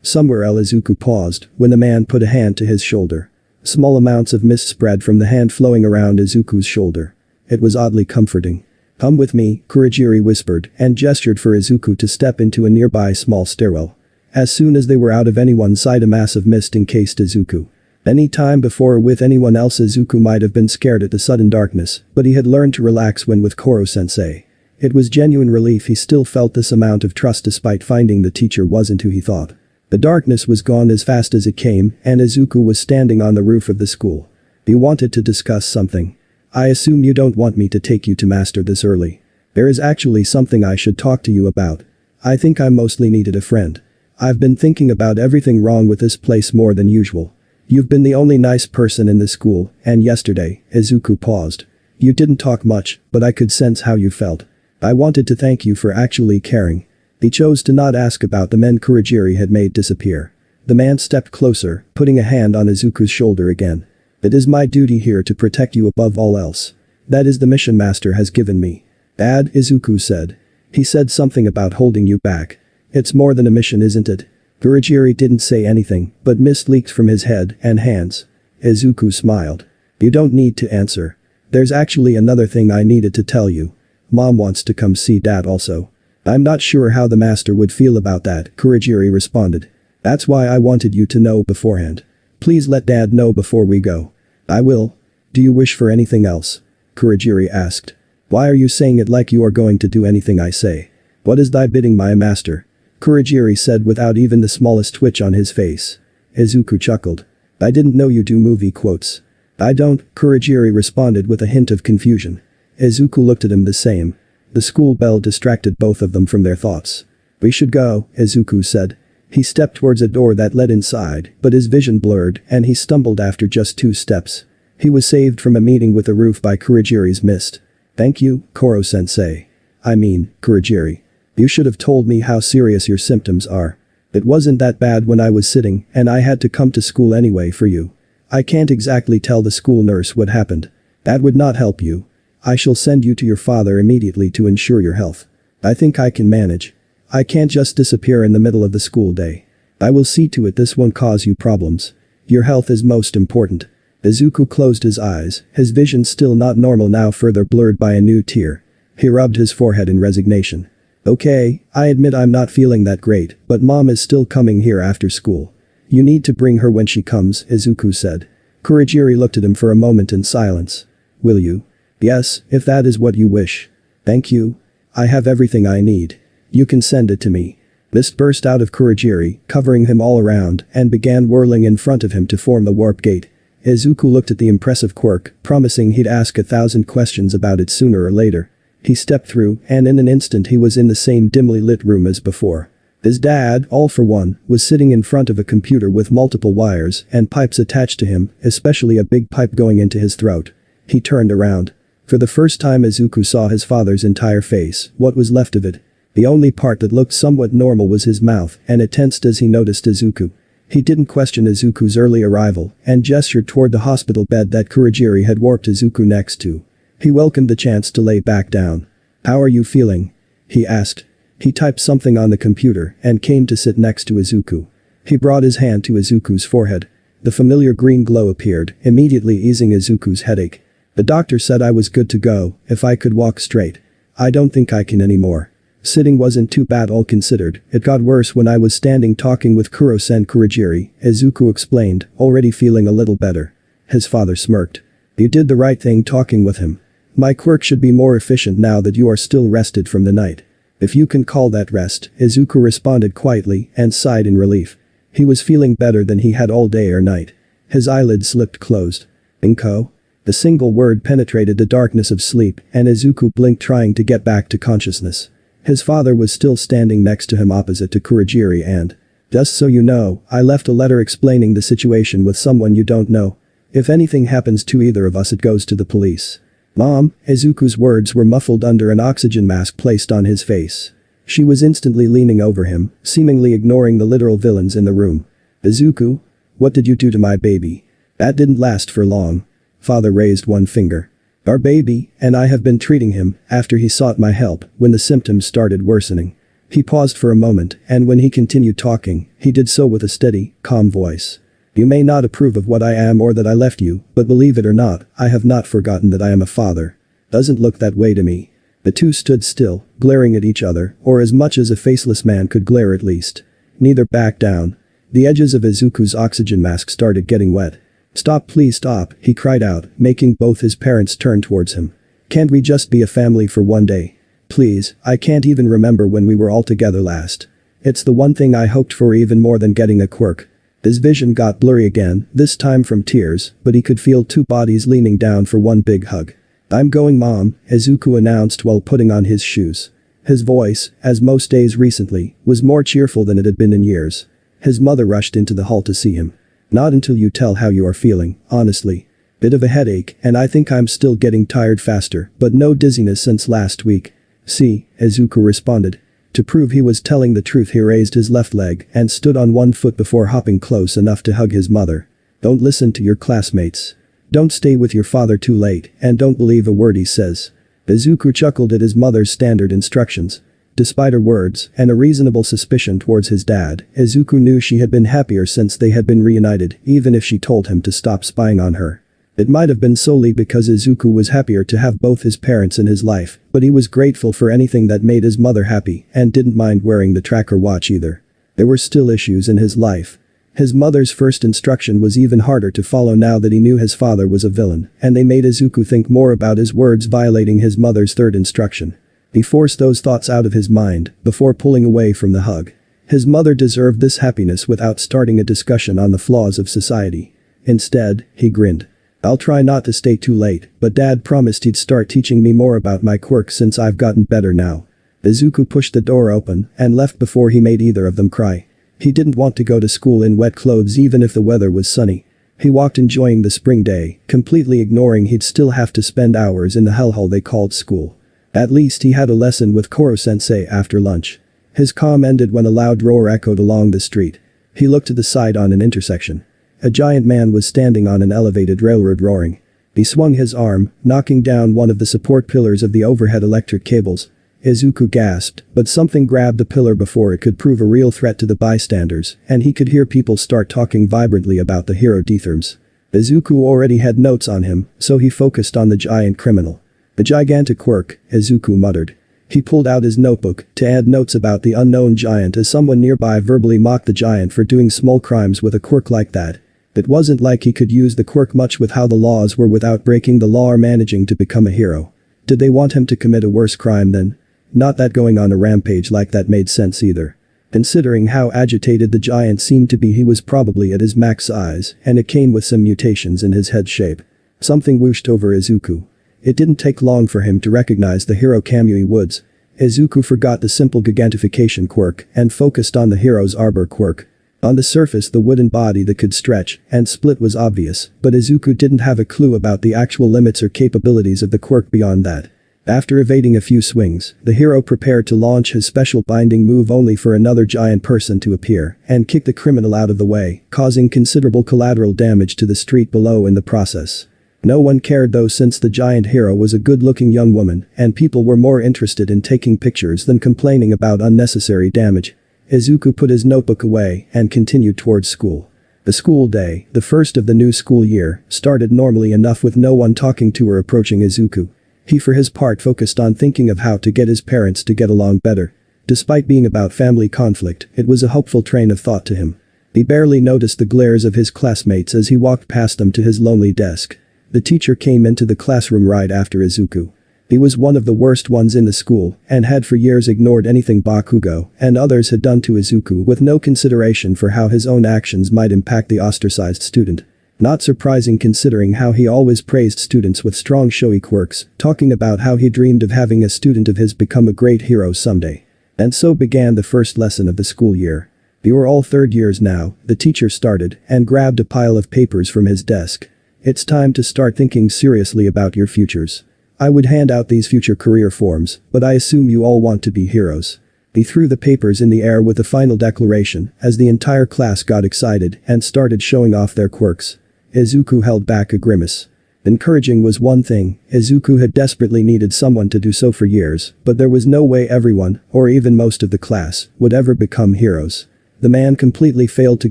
S1: somewhere Izuku paused when the man put a hand to his shoulder. Small amounts of mist spread from the hand flowing around Izuku's shoulder. It was oddly comforting. Come with me, Kurogiri whispered and gestured for Izuku to step into a nearby small stairwell. As soon as they were out of anyone's sight, a mass of mist encased Izuku. Any time before with anyone else, Izuku might have been scared at the sudden darkness, but he had learned to relax when with Koro-sensei. It was genuine relief. He still felt this amount of trust despite finding the teacher wasn't who he thought. The darkness was gone as fast as it came, and Izuku was standing on the roof of the school. He wanted to discuss something. I assume you don't want me to take you to master this early. There is actually something I should talk to you about. I think I mostly needed a friend. I've been thinking about everything wrong with this place more than usual. You've been the only nice person in the school, and yesterday, Izuku paused. You didn't talk much, but I could sense how you felt. I wanted to thank you for actually caring. He chose to not ask about the men Kurogiri had made disappear. The man stepped closer, putting a hand on Izuku's shoulder again. It is my duty here to protect you above all else. That is the mission master has given me. Dad, Izuku said. He said something about holding you back. It's more than a mission, isn't it? Kurogiri didn't say anything, but mist leaked from his head and hands. Izuku smiled. You don't need to answer. There's actually another thing I needed to tell you. Mom wants to come see Dad also. I'm not sure how the master would feel about that, Kurogiri responded. That's why I wanted you to know beforehand. Please let Dad know before we go. I will. Do you wish for anything else? Kurogiri asked. Why are you saying it like you are going to do anything I say? What is thy bidding, my master? Kurogiri said without even the smallest twitch on his face. Izuku chuckled. I didn't know you do movie quotes. I don't, Kurogiri responded with a hint of confusion. Izuku looked at him the same. The school bell distracted both of them from their thoughts. We should go, Izuku said. He stepped towards a door that led inside, but his vision blurred and he stumbled after just 2 steps. He was saved from a meeting with the roof by Kurogiri's mist. Thank you, Koro-sensei. I mean, Kurogiri. You should have told me how serious your symptoms are. It wasn't that bad when I was sitting and I had to come to school anyway for you. I can't exactly tell the school nurse what happened. That would not help you. I shall send you to your father immediately to ensure your health. I think I can manage. I can't just disappear in the middle of the school day. I will see to it this won't cause you problems. Your health is most important. Izuku closed his eyes, his vision still not normal now, further blurred by a new tear. He rubbed his forehead in resignation. Okay, I admit I'm not feeling that great, but Mom is still coming here after school. You need to bring her when she comes, Izuku said. Kurogiri looked at him for a moment in silence. Will you? Yes, if that is what you wish. Thank you. I have everything I need. You can send it to me. Mist burst out of Kurogiri, covering him all around, and began whirling in front of him to form the warp gate. Izuku looked at the impressive quirk, promising he'd ask 1,000 questions about it sooner or later. He stepped through, and in an instant he was in the same dimly lit room as before. His dad, all for one, was sitting in front of a computer with multiple wires and pipes attached to him, especially a big pipe going into his throat. He turned around. For the first time Izuku saw his father's entire face, what was left of it. The only part that looked somewhat normal was his mouth, and it tensed as he noticed Izuku. He didn't question Izuku's early arrival, and gestured toward the hospital bed that Kurogiri had warped Izuku next to. He welcomed the chance to lay back down. How are you feeling? He asked. He typed something on the computer and came to sit next to Izuku. He brought his hand to Izuku's forehead. The familiar green glow appeared, immediately easing Izuku's headache. The doctor said I was good to go if I could walk straight. I don't think I can anymore. Sitting wasn't too bad all considered, it got worse when I was standing talking with Kuro-sen Kurogiri, Izuku explained, already feeling a little better. His father smirked. You did the right thing talking with him. My quirk should be more efficient now that you are still rested from the night. If you can call that rest, Izuku responded quietly and sighed in relief. He was feeling better than he had all day or night. His eyelids slipped closed. Inko? The single word penetrated the darkness of sleep, and Izuku blinked, trying to get back to consciousness. His father was still standing next to him opposite to Kurogiri and, "Just so you know, I left a letter explaining the situation with someone you don't know. If anything happens to either of us, it goes to the police." "Mom," Izuku's words were muffled under an oxygen mask placed on his face. She was instantly leaning over him, seemingly ignoring the literal villains in the room. "Izuku? What did you do to my baby?" "That didn't last for long." Father raised one finger. "Our baby, and I have been treating him, after he sought my help, when the symptoms started worsening." He paused for a moment, and when he continued talking, he did so with a steady, calm voice. "You may not approve of what I am or that I left you, but believe it or not, I have not forgotten that I am a father. Doesn't look that way to me." The two stood still, glaring at each other, or as much as a faceless man could glare at least. Neither backed down. The edges of Izuku's oxygen mask started getting wet. "Stop, please stop," he cried out, making both his parents turn towards him. "Can't we just be a family for one day? Please, I can't even remember when we were all together last. It's the one thing I hoped for even more than getting a quirk." His vision got blurry again, this time from tears, but he could feel two bodies leaning down for one big hug. "I'm going, Mom," Izuku announced while putting on his shoes. His voice, as most days recently, was more cheerful than it had been in years. His mother rushed into the hall to see him. "Not until you tell how you are feeling, honestly. Bit of a headache, and I think I'm still getting tired faster, but no dizziness since last week." "See," Izuku responded. To prove he was telling the truth, he raised his left leg and stood on one foot before hopping close enough to hug his mother. "Don't listen to your classmates. Don't stay with your father too late, and don't believe a word he says." Izuku chuckled at his mother's standard instructions. Despite her words and a reasonable suspicion towards his dad, Izuku knew she had been happier since they had been reunited, even if she told him to stop spying on her. It might have been solely because Izuku was happier to have both his parents in his life, but he was grateful for anything that made his mother happy and didn't mind wearing the tracker watch either. There were still issues in his life. His mother's first instruction was even harder to follow now that he knew his father was a villain, and they made Izuku think more about his words violating his mother's third instruction. He forced those thoughts out of his mind before pulling away from the hug. His mother deserved this happiness without starting a discussion on the flaws of society. Instead, he grinned. "I'll try not to stay too late, but Dad promised he'd start teaching me more about my quirks since I've gotten better now." Izuku pushed the door open and left before he made either of them cry. He didn't want to go to school in wet clothes even if the weather was sunny. He walked enjoying the spring day, completely ignoring he'd still have to spend hours in the hellhole they called school. At least he had a lesson with Koro-sensei after lunch. His calm ended when a loud roar echoed along the street. He looked to the side on an intersection. A giant man was standing on an elevated railroad roaring. He swung his arm, knocking down one of the support pillars of the overhead electric cables. Izuku gasped, but something grabbed the pillar before it could prove a real threat to the bystanders, and he could hear people start talking vibrantly about the hero detherms. Izuku already had notes on him, so he focused on the giant criminal. "A gigantic quirk," Izuku muttered. He pulled out his notebook to add notes about the unknown giant as someone nearby verbally mocked the giant for doing small crimes with a quirk like that. It wasn't like he could use the quirk much with how the laws were without breaking the law or managing to become a hero. Did they want him to commit a worse crime then? Not that going on a rampage like that made sense either. Considering how agitated the giant seemed to be, he was probably at his max size, and it came with some mutations in his head shape. Something whooshed over Izuku. It didn't take long for him to recognize the hero Kamui Woods. Izuku forgot the simple gigantification quirk and focused on the hero's arbor quirk. On the surface, the wooden body that could stretch and split was obvious, but Izuku didn't have a clue about the actual limits or capabilities of the quirk beyond that. After evading a few swings, the hero prepared to launch his special binding move only for another giant person to appear and kick the criminal out of the way, causing considerable collateral damage to the street below in the process. No one cared though, since the giant hero was a good-looking young woman and people were more interested in taking pictures than complaining about unnecessary damage. Izuku put his notebook away and continued towards school. The school day, the first of the new school year, started normally enough with no one talking to or approaching Izuku. He for his part focused on thinking of how to get his parents to get along better. Despite being about family conflict, it was a hopeful train of thought to him. He barely noticed the glares of his classmates as he walked past them to his lonely desk. The teacher came into the classroom right after Izuku. He was one of the worst ones in the school and had for years ignored anything Bakugo and others had done to Izuku with no consideration for how his own actions might impact the ostracized student. Not surprising considering how he always praised students with strong showy quirks, talking about how he dreamed of having a student of his become a great hero someday. And so began the first lesson of the school year. "We were all third years now," the teacher started and grabbed a pile of papers from his desk. "It's time to start thinking seriously about your futures. I would hand out these future career forms, but I assume you all want to be heroes." He threw the papers in the air with a final declaration as the entire class got excited and started showing off their quirks. Izuku held back a grimace. Encouraging was one thing, Izuku had desperately needed someone to do so for years, but there was no way everyone, or even most of the class, would ever become heroes. The man completely failed to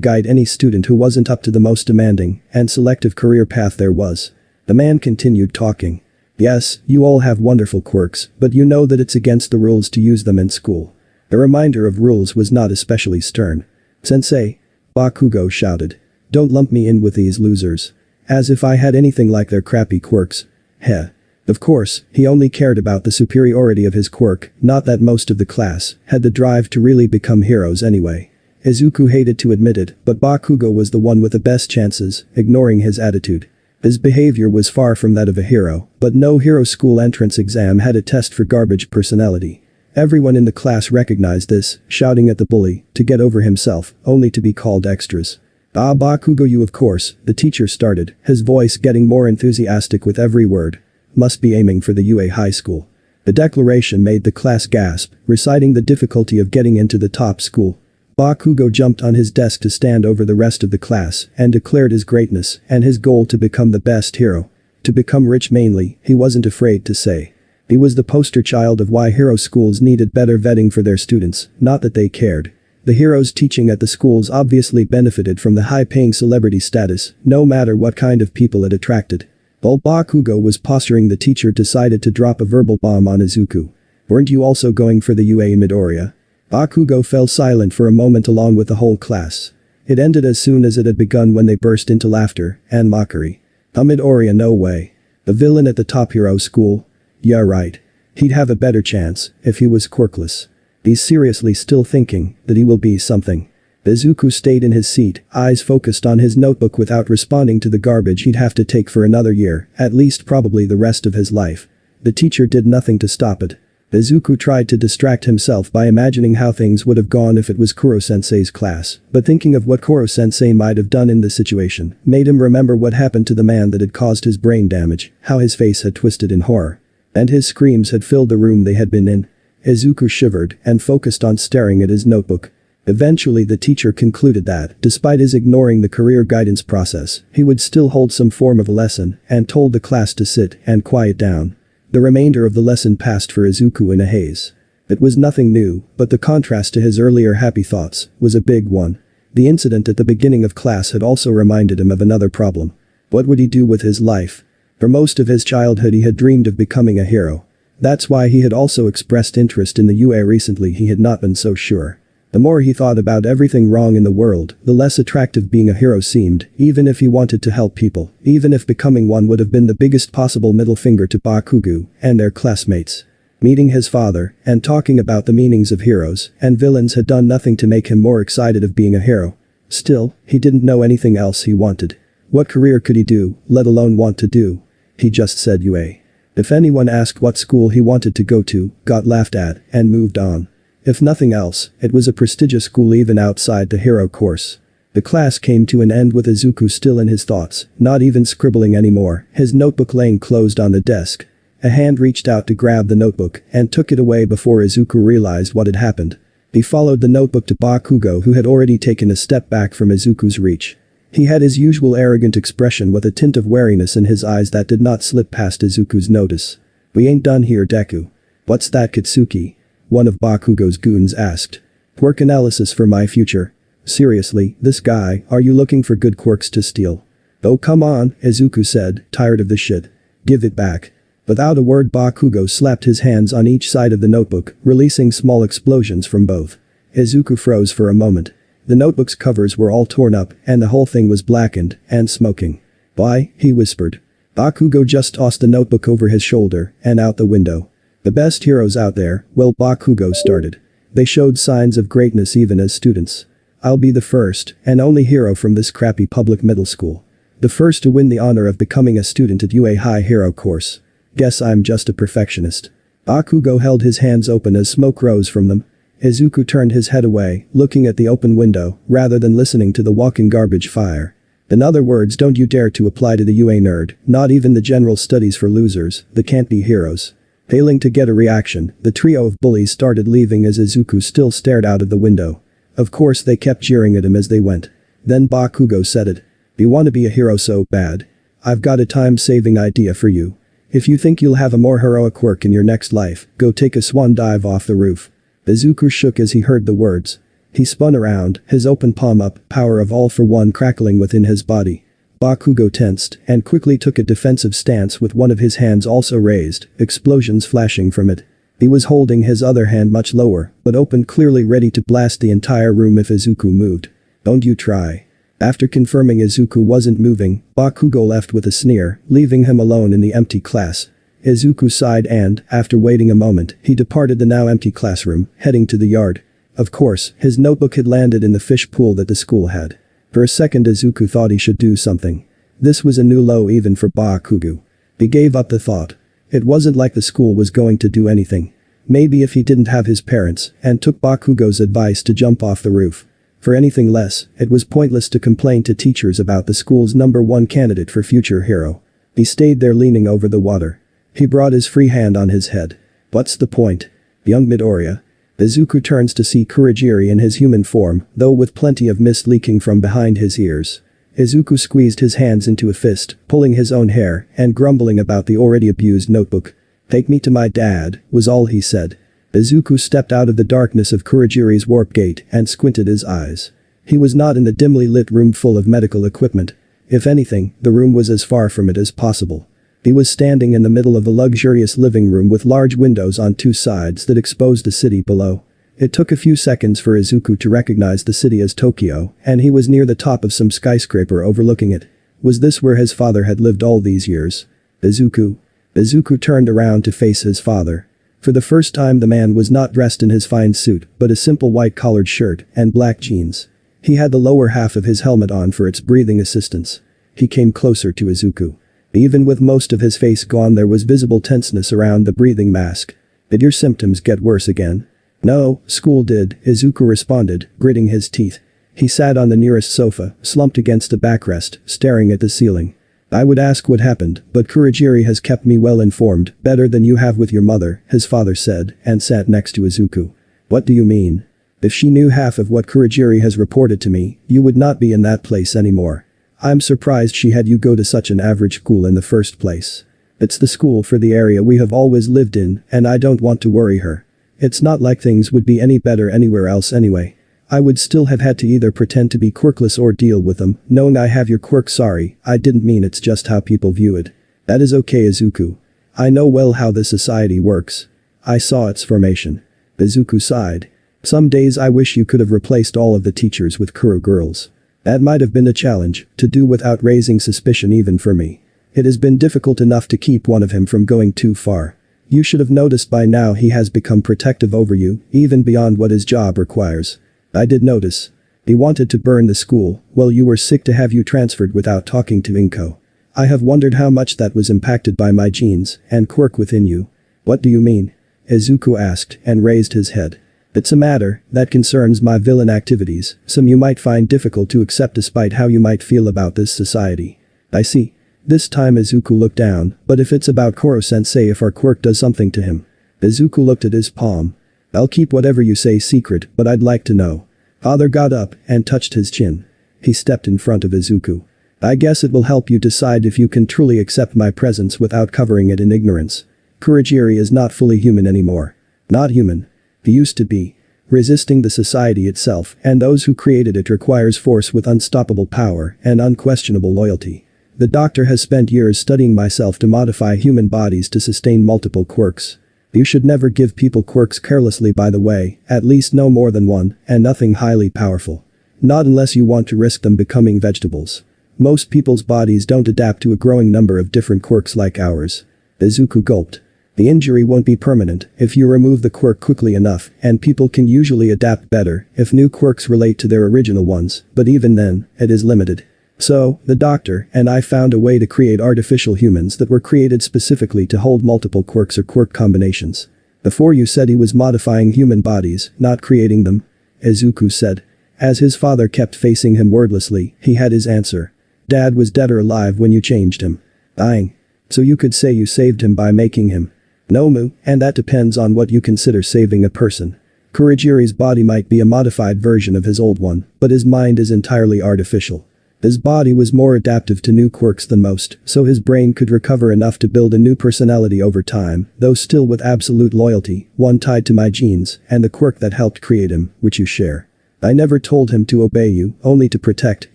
S1: guide any student who wasn't up to the most demanding and selective career path there was. The man continued talking. "Yes, you all have wonderful quirks, but you know that it's against the rules to use them in school." The reminder of rules was not especially stern. "Sensei," Bakugo shouted. "Don't lump me in with these losers. As if I had anything like their crappy quirks." Heh. Of course, he only cared about the superiority of his quirk, not that most of the class had the drive to really become heroes anyway. Izuku hated to admit it, but Bakugo was the one with the best chances, ignoring his attitude. His behavior was far from that of a hero, but no hero school entrance exam had a test for garbage personality. Everyone in the class recognized this, shouting at the bully to get over himself, only to be called extras. "Ah, Bakugo, you of course," the teacher started, his voice getting more enthusiastic with every word. "Must be aiming for the UA high school." The declaration made the class gasp, reciting the difficulty of getting into the top school. Bakugo jumped on his desk to stand over the rest of the class and declared his greatness and his goal to become the best hero. To become rich mainly, he wasn't afraid to say. He was the poster child of why hero schools needed better vetting for their students, not that they cared. The heroes teaching at the schools obviously benefited from the high-paying celebrity status, no matter what kind of people it attracted. While Bakugo was posturing, the teacher decided to drop a verbal bomb on Izuku. "Weren't you also going for the UA Midoriya?" Bakugo fell silent for a moment along with the whole class. It ended as soon as it had begun when they burst into laughter and mockery. "A Midoriya, no way. The villain at the top hero school? Yeah, right. He'd have a better chance if he was quirkless. He's seriously still thinking that he will be something." Izuku stayed in his seat, eyes focused on his notebook without responding to the garbage he'd have to take for another year, at least probably the rest of his life. The teacher did nothing to stop it. Izuku tried to distract himself by imagining how things would have gone if it was Kuro-sensei's class, but thinking of what Kuro-sensei might have done in this situation made him remember what happened to the man that had caused his brain damage, how his face had twisted in horror. And his screams had filled the room they had been in. Izuku shivered and focused on staring at his notebook. Eventually the teacher concluded that, despite his ignoring the career guidance process, he would still hold some form of a lesson and told the class to sit and quiet down. The remainder of the lesson passed for Izuku in a haze. It was nothing new, but the contrast to his earlier happy thoughts was a big one. The incident at the beginning of class had also reminded him of another problem. What would he do with his life? For most of his childhood he had dreamed of becoming a hero. That's why he had also expressed interest in the UA recently. He had not been so sure. The more he thought about everything wrong in the world, the less attractive being a hero seemed, even if he wanted to help people, even if becoming one would have been the biggest possible middle finger to Bakugo and their classmates. Meeting his father and talking about the meanings of heroes and villains had done nothing to make him more excited of being a hero. Still, he didn't know anything else he wanted. What career could he do, let alone want to do? He just said UA. If anyone asked what school he wanted to go to, got laughed at, and moved on. If nothing else, it was a prestigious school even outside the hero course. The class came to an end with Izuku still in his thoughts, not even scribbling anymore, his notebook laying closed on the desk. A hand reached out to grab the notebook and took it away before Izuku realized what had happened. He followed the notebook to Bakugo, who had already taken a step back from Izuku's reach. He had his usual arrogant expression with a tint of wariness in his eyes that did not slip past Izuku's notice. "We ain't done here, Deku." "What's that, Kitsuki?" one of Bakugo's goons asked. "Quirk analysis for my future." "Seriously, this guy, are you looking for good quirks to steal?" "Oh come on," Izuku said, tired of the shit. "Give it back." Without a word, Bakugo slapped his hands on each side of the notebook, releasing small explosions from both. Izuku froze for a moment. The notebook's covers were all torn up and the whole thing was blackened and smoking. "Why?" he whispered. Bakugo just tossed the notebook over his shoulder and out the window. The best heroes out there, well, Bakugo started. They showed signs of greatness even as students. I'll be the first and only hero from this crappy public middle school. The first to win the honor of becoming a student at UA High Hero course. Guess I'm just a perfectionist. Bakugo held his hands open as smoke rose from them. Izuku turned his head away, looking at the open window, rather than listening to the walking garbage fire. In other words, don't you dare to apply to the UA nerd, not even the general studies for losers, the can't be heroes. Failing to get a reaction, the trio of bullies started leaving as Izuku still stared out of the window. Of course they kept jeering at him as they went. Then Bakugo said it. You want to be a hero so bad? I've got a time-saving idea for you. If you think you'll have a more heroic quirk in your next life, go take a swan dive off the roof. Izuku shook as he heard the words. He spun around, his open palm up, power of all for one crackling within his body. Bakugo tensed and quickly took a defensive stance with one of his hands also raised, explosions flashing from it. He was holding his other hand much lower, but open, clearly ready to blast the entire room if Izuku moved. Don't you try. After confirming Izuku wasn't moving, Bakugo left with a sneer, leaving him alone in the empty class. Izuku sighed and, after waiting a moment, he departed the now empty classroom, heading to the yard. Of course, his notebook had landed in the fish pool that the school had. For a second Izuku thought he should do something. This was a new low even for Bakugo. He gave up the thought. It wasn't like the school was going to do anything. Maybe if he didn't have his parents, and took Bakugo's advice to jump off the roof. For anything less, it was pointless to complain to teachers about the school's #1 candidate for future hero. He stayed there leaning over the water. He brought his free hand on his head. What's the point? Young Midoriya. Izuku turns to see Kurogiri in his human form, though with plenty of mist leaking from behind his ears. Izuku squeezed his hands into a fist, pulling his own hair, and grumbling about the already abused notebook. Take me to my dad, was all he said. Izuku stepped out of the darkness of Kurogiri's warp gate and squinted his eyes. He was not in the dimly lit room full of medical equipment. If anything, the room was as far from it as possible. He was standing in the middle of a luxurious living room with large windows on two sides that exposed the city below. It took a few seconds for Izuku to recognize the city as Tokyo, and he was near the top of some skyscraper overlooking it. Was this where his father had lived all these years? Izuku? Izuku turned around to face his father. For the first time the man was not dressed in his fine suit, but a simple white-collared shirt and black jeans. He had the lower half of his helmet on for its breathing assistance. He came closer to Izuku. Even with most of his face gone there was visible tenseness around the breathing mask. Did your symptoms get worse again? No, school did, Izuku responded, gritting his teeth. He sat on the nearest sofa, slumped against a backrest, staring at the ceiling. I would ask what happened, but Kurogiri has kept me well informed, better than you have with your mother, his father said, and sat next to Izuku. What do you mean? If she knew half of what Kurogiri has reported to me, you would not be in that place anymore. I'm surprised she had you go to such an average school in the first place. It's the school for the area we have always lived in, and I don't want to worry her. It's not like things would be any better anywhere else anyway. I would still have had to either pretend to be quirkless or deal with them, knowing I have your quirk. Sorry, I didn't mean it's just how people view it. That is okay, Izuku. I know well how this society works. I saw its formation. Izuku sighed. Some days I wish you could have replaced all of the teachers with Kuro girls. That might have been a challenge, to do without raising suspicion even for me. It has been difficult enough to keep one of him from going too far. You should have noticed by now he has become protective over you, even beyond what his job requires. I did notice. He wanted to burn the school, while you were sick to have you transferred without talking to Inko. I have wondered how much that was impacted by my genes and quirk within you. What do you mean? Izuku asked and raised his head. It's a matter that concerns my villain activities, some you might find difficult to accept despite how you might feel about this society. I see. This time Izuku looked down, but if it's about Koro-sensei, if our quirk does something to him. Izuku looked at his palm. I'll keep whatever you say secret, but I'd like to know. Father got up and touched his chin. He stepped in front of Izuku. I guess it will help you decide if you can truly accept my presence without covering it in ignorance. Kurogiri is not fully human anymore. Not human. He used to be. Resisting the society itself and those who created it requires force with unstoppable power and unquestionable loyalty. The doctor has spent years studying myself to modify human bodies to sustain multiple quirks. You should never give people quirks carelessly, by the way, at least no more than one, and nothing highly powerful. Not unless you want to risk them becoming vegetables. Most people's bodies don't adapt to a growing number of different quirks like ours. Izuku gulped. The injury won't be permanent if you remove the quirk quickly enough, and people can usually adapt better if new quirks relate to their original ones, but even then, it is limited. So, the doctor and I found a way to create artificial humans that were created specifically to hold multiple quirks or quirk combinations. Before you said he was modifying human bodies, not creating them, Izuku said. As his father kept facing him wordlessly, he had his answer. Dad was dead or alive when you changed him. Dying. So you could say you saved him by making him. Nomu, and that depends on what you consider saving a person. Kurogiri's body might be a modified version of his old one, but his mind is entirely artificial. His body was more adaptive to new quirks than most, so his brain could recover enough to build a new personality over time, though still with absolute loyalty, one tied to my genes, and the quirk that helped create him, which you share. I never told him to obey you, only to protect,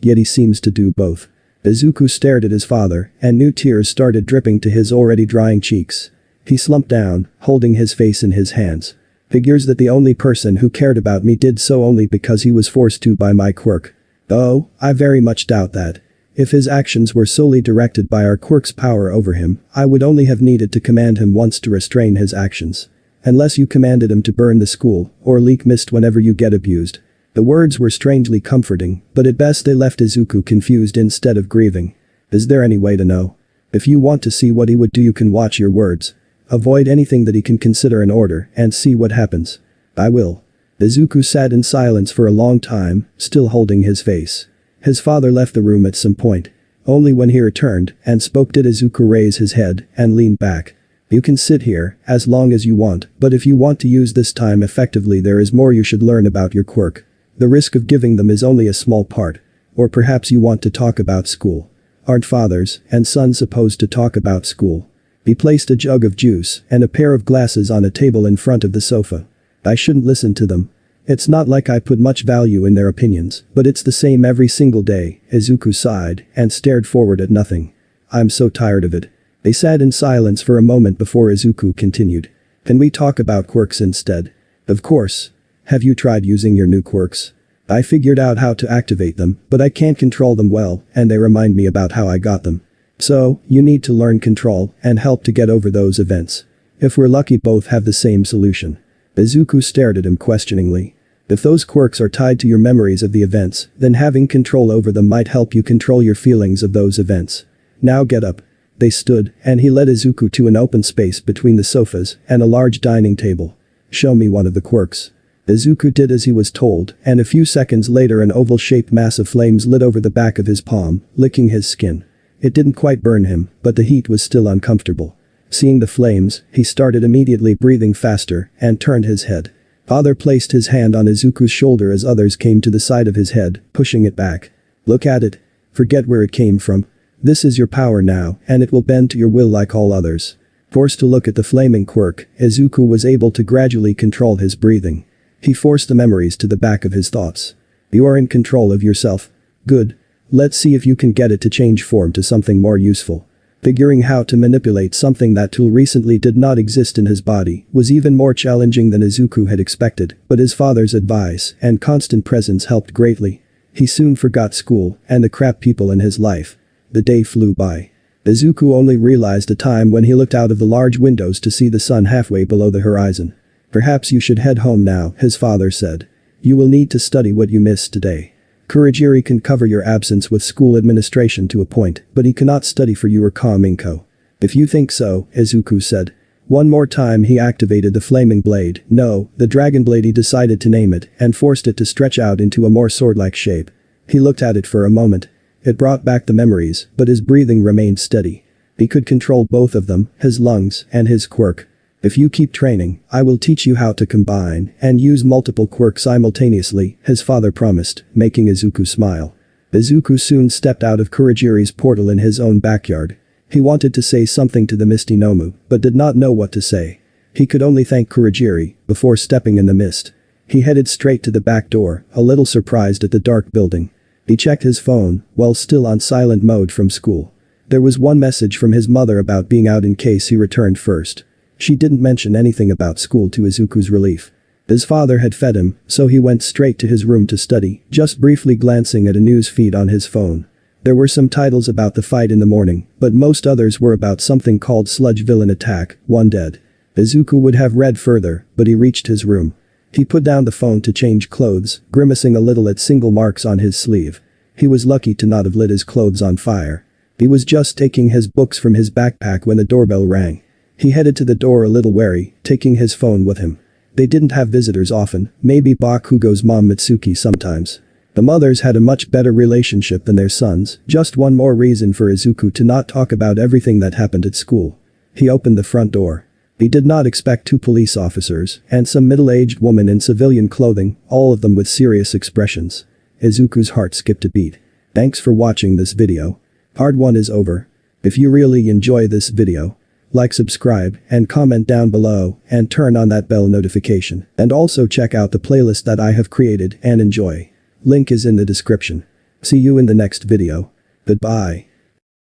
S1: yet he seems to do both. Izuku stared at his father, and new tears started dripping to his already drying cheeks. He slumped down, holding his face in his hands. Figures that the only person who cared about me did so only because he was forced to by my quirk. Oh, I very much doubt that. If his actions were solely directed by our quirk's power over him, I would only have needed to command him once to restrain his actions. Unless you commanded him to burn the school, or leak mist whenever you get abused. The words were strangely comforting, but at best they left Izuku confused instead of grieving. Is there any way to know? If you want to see what he would do, you can watch your words. Avoid anything that he can consider an order, and see what happens. I will. Izuku sat in silence for a long time, still holding his face. His father left the room at some point. Only when he returned and spoke did Izuku raise his head and lean back. You can sit here as long as you want, but if you want to use this time effectively, there is more you should learn about your quirk. The risk of giving them is only a small part. Or perhaps you want to talk about school. Aren't fathers and sons supposed to talk about school? He placed a jug of juice and a pair of glasses on a table in front of the sofa. I shouldn't listen to them. It's not like I put much value in their opinions, but it's the same every single day. Izuku sighed and stared forward at nothing. I'm so tired of it. They sat in silence for a moment before Izuku continued. Can we talk about quirks instead? Of course. Have you tried using your new quirks? I figured out how to activate them, but I can't control them well, and they remind me about how I got them. So, you need to learn control and help to get over those events. If we're lucky, both have the same solution. Izuku stared at him questioningly. If those quirks are tied to your memories of the events, then having control over them might help you control your feelings of those events. Now get up. They stood, and he led Izuku to an open space between the sofas and a large dining table. Show me one of the quirks. Izuku did as he was told, and a few seconds later an oval-shaped mass of flames lit over the back of his palm, licking his skin. It didn't quite burn him, but the heat was still uncomfortable. Seeing the flames, he started immediately breathing faster and turned his head. Father placed his hand on Izuku's shoulder as others came to the side of his head, pushing it back. Look at it. Forget where it came from. This is your power now, and it will bend to your will like all others. Forced to look at the flaming quirk, Izuku was able to gradually control his breathing. He forced the memories to the back of his thoughts. You are in control of yourself. Good. Let's see if you can get it to change form to something more useful. Figuring how to manipulate something that till recently did not exist in his body was even more challenging than Izuku had expected, but his father's advice and constant presence helped greatly. He soon forgot school and the crap people in his life. The day flew by. Izuku only realized a time when he looked out of the large windows to see the sun halfway below the horizon. Perhaps you should head home now, his father said. You will need to study what you missed today. Kurogiri can cover your absence with school administration to a point, but he cannot study for you or Kaminko. If you think so, Izuku said. One more time he activated the flaming blade, no, the dragon blade he decided to name it, and forced it to stretch out into a more sword-like shape. He looked at it for a moment. It brought back the memories, but his breathing remained steady. He could control both of them, his lungs and his quirk. If you keep training, I will teach you how to combine and use multiple quirks simultaneously, his father promised, making Izuku smile. Izuku soon stepped out of Kurogiri's portal in his own backyard. He wanted to say something to the Misty Nomu, but did not know what to say. He could only thank Kurogiri before stepping in the mist. He headed straight to the back door, a little surprised at the dark building. He checked his phone, while still on silent mode from school. There was one message from his mother about being out in case he returned first. She didn't mention anything about school to Izuku's relief. His father had fed him, so he went straight to his room to study, just briefly glancing at a news feed on his phone. There were some titles about the fight in the morning, but most others were about something called Sludge Villain Attack, 1 Dead. Izuku would have read further, but he reached his room. He put down the phone to change clothes, grimacing a little at single marks on his sleeve. He was lucky to not have lit his clothes on fire. He was just taking his books from his backpack when the doorbell rang. He headed to the door a little wary, taking his phone with him. They didn't have visitors often, maybe Bakugo's mom Mitsuki sometimes. The mothers had a much better relationship than their sons, just one more reason for Izuku to not talk about everything that happened at school. He opened the front door. He did not expect 2 police officers and some middle-aged woman in civilian clothing, all of them with serious expressions. Izuku's heart skipped a beat. Thanks for watching this video. Part 1 is over. If you really enjoy this video, like, subscribe, and comment down below, and turn on that bell notification. And also check out the playlist that I have created and enjoy. Link is in the description. See you in the next video. Goodbye.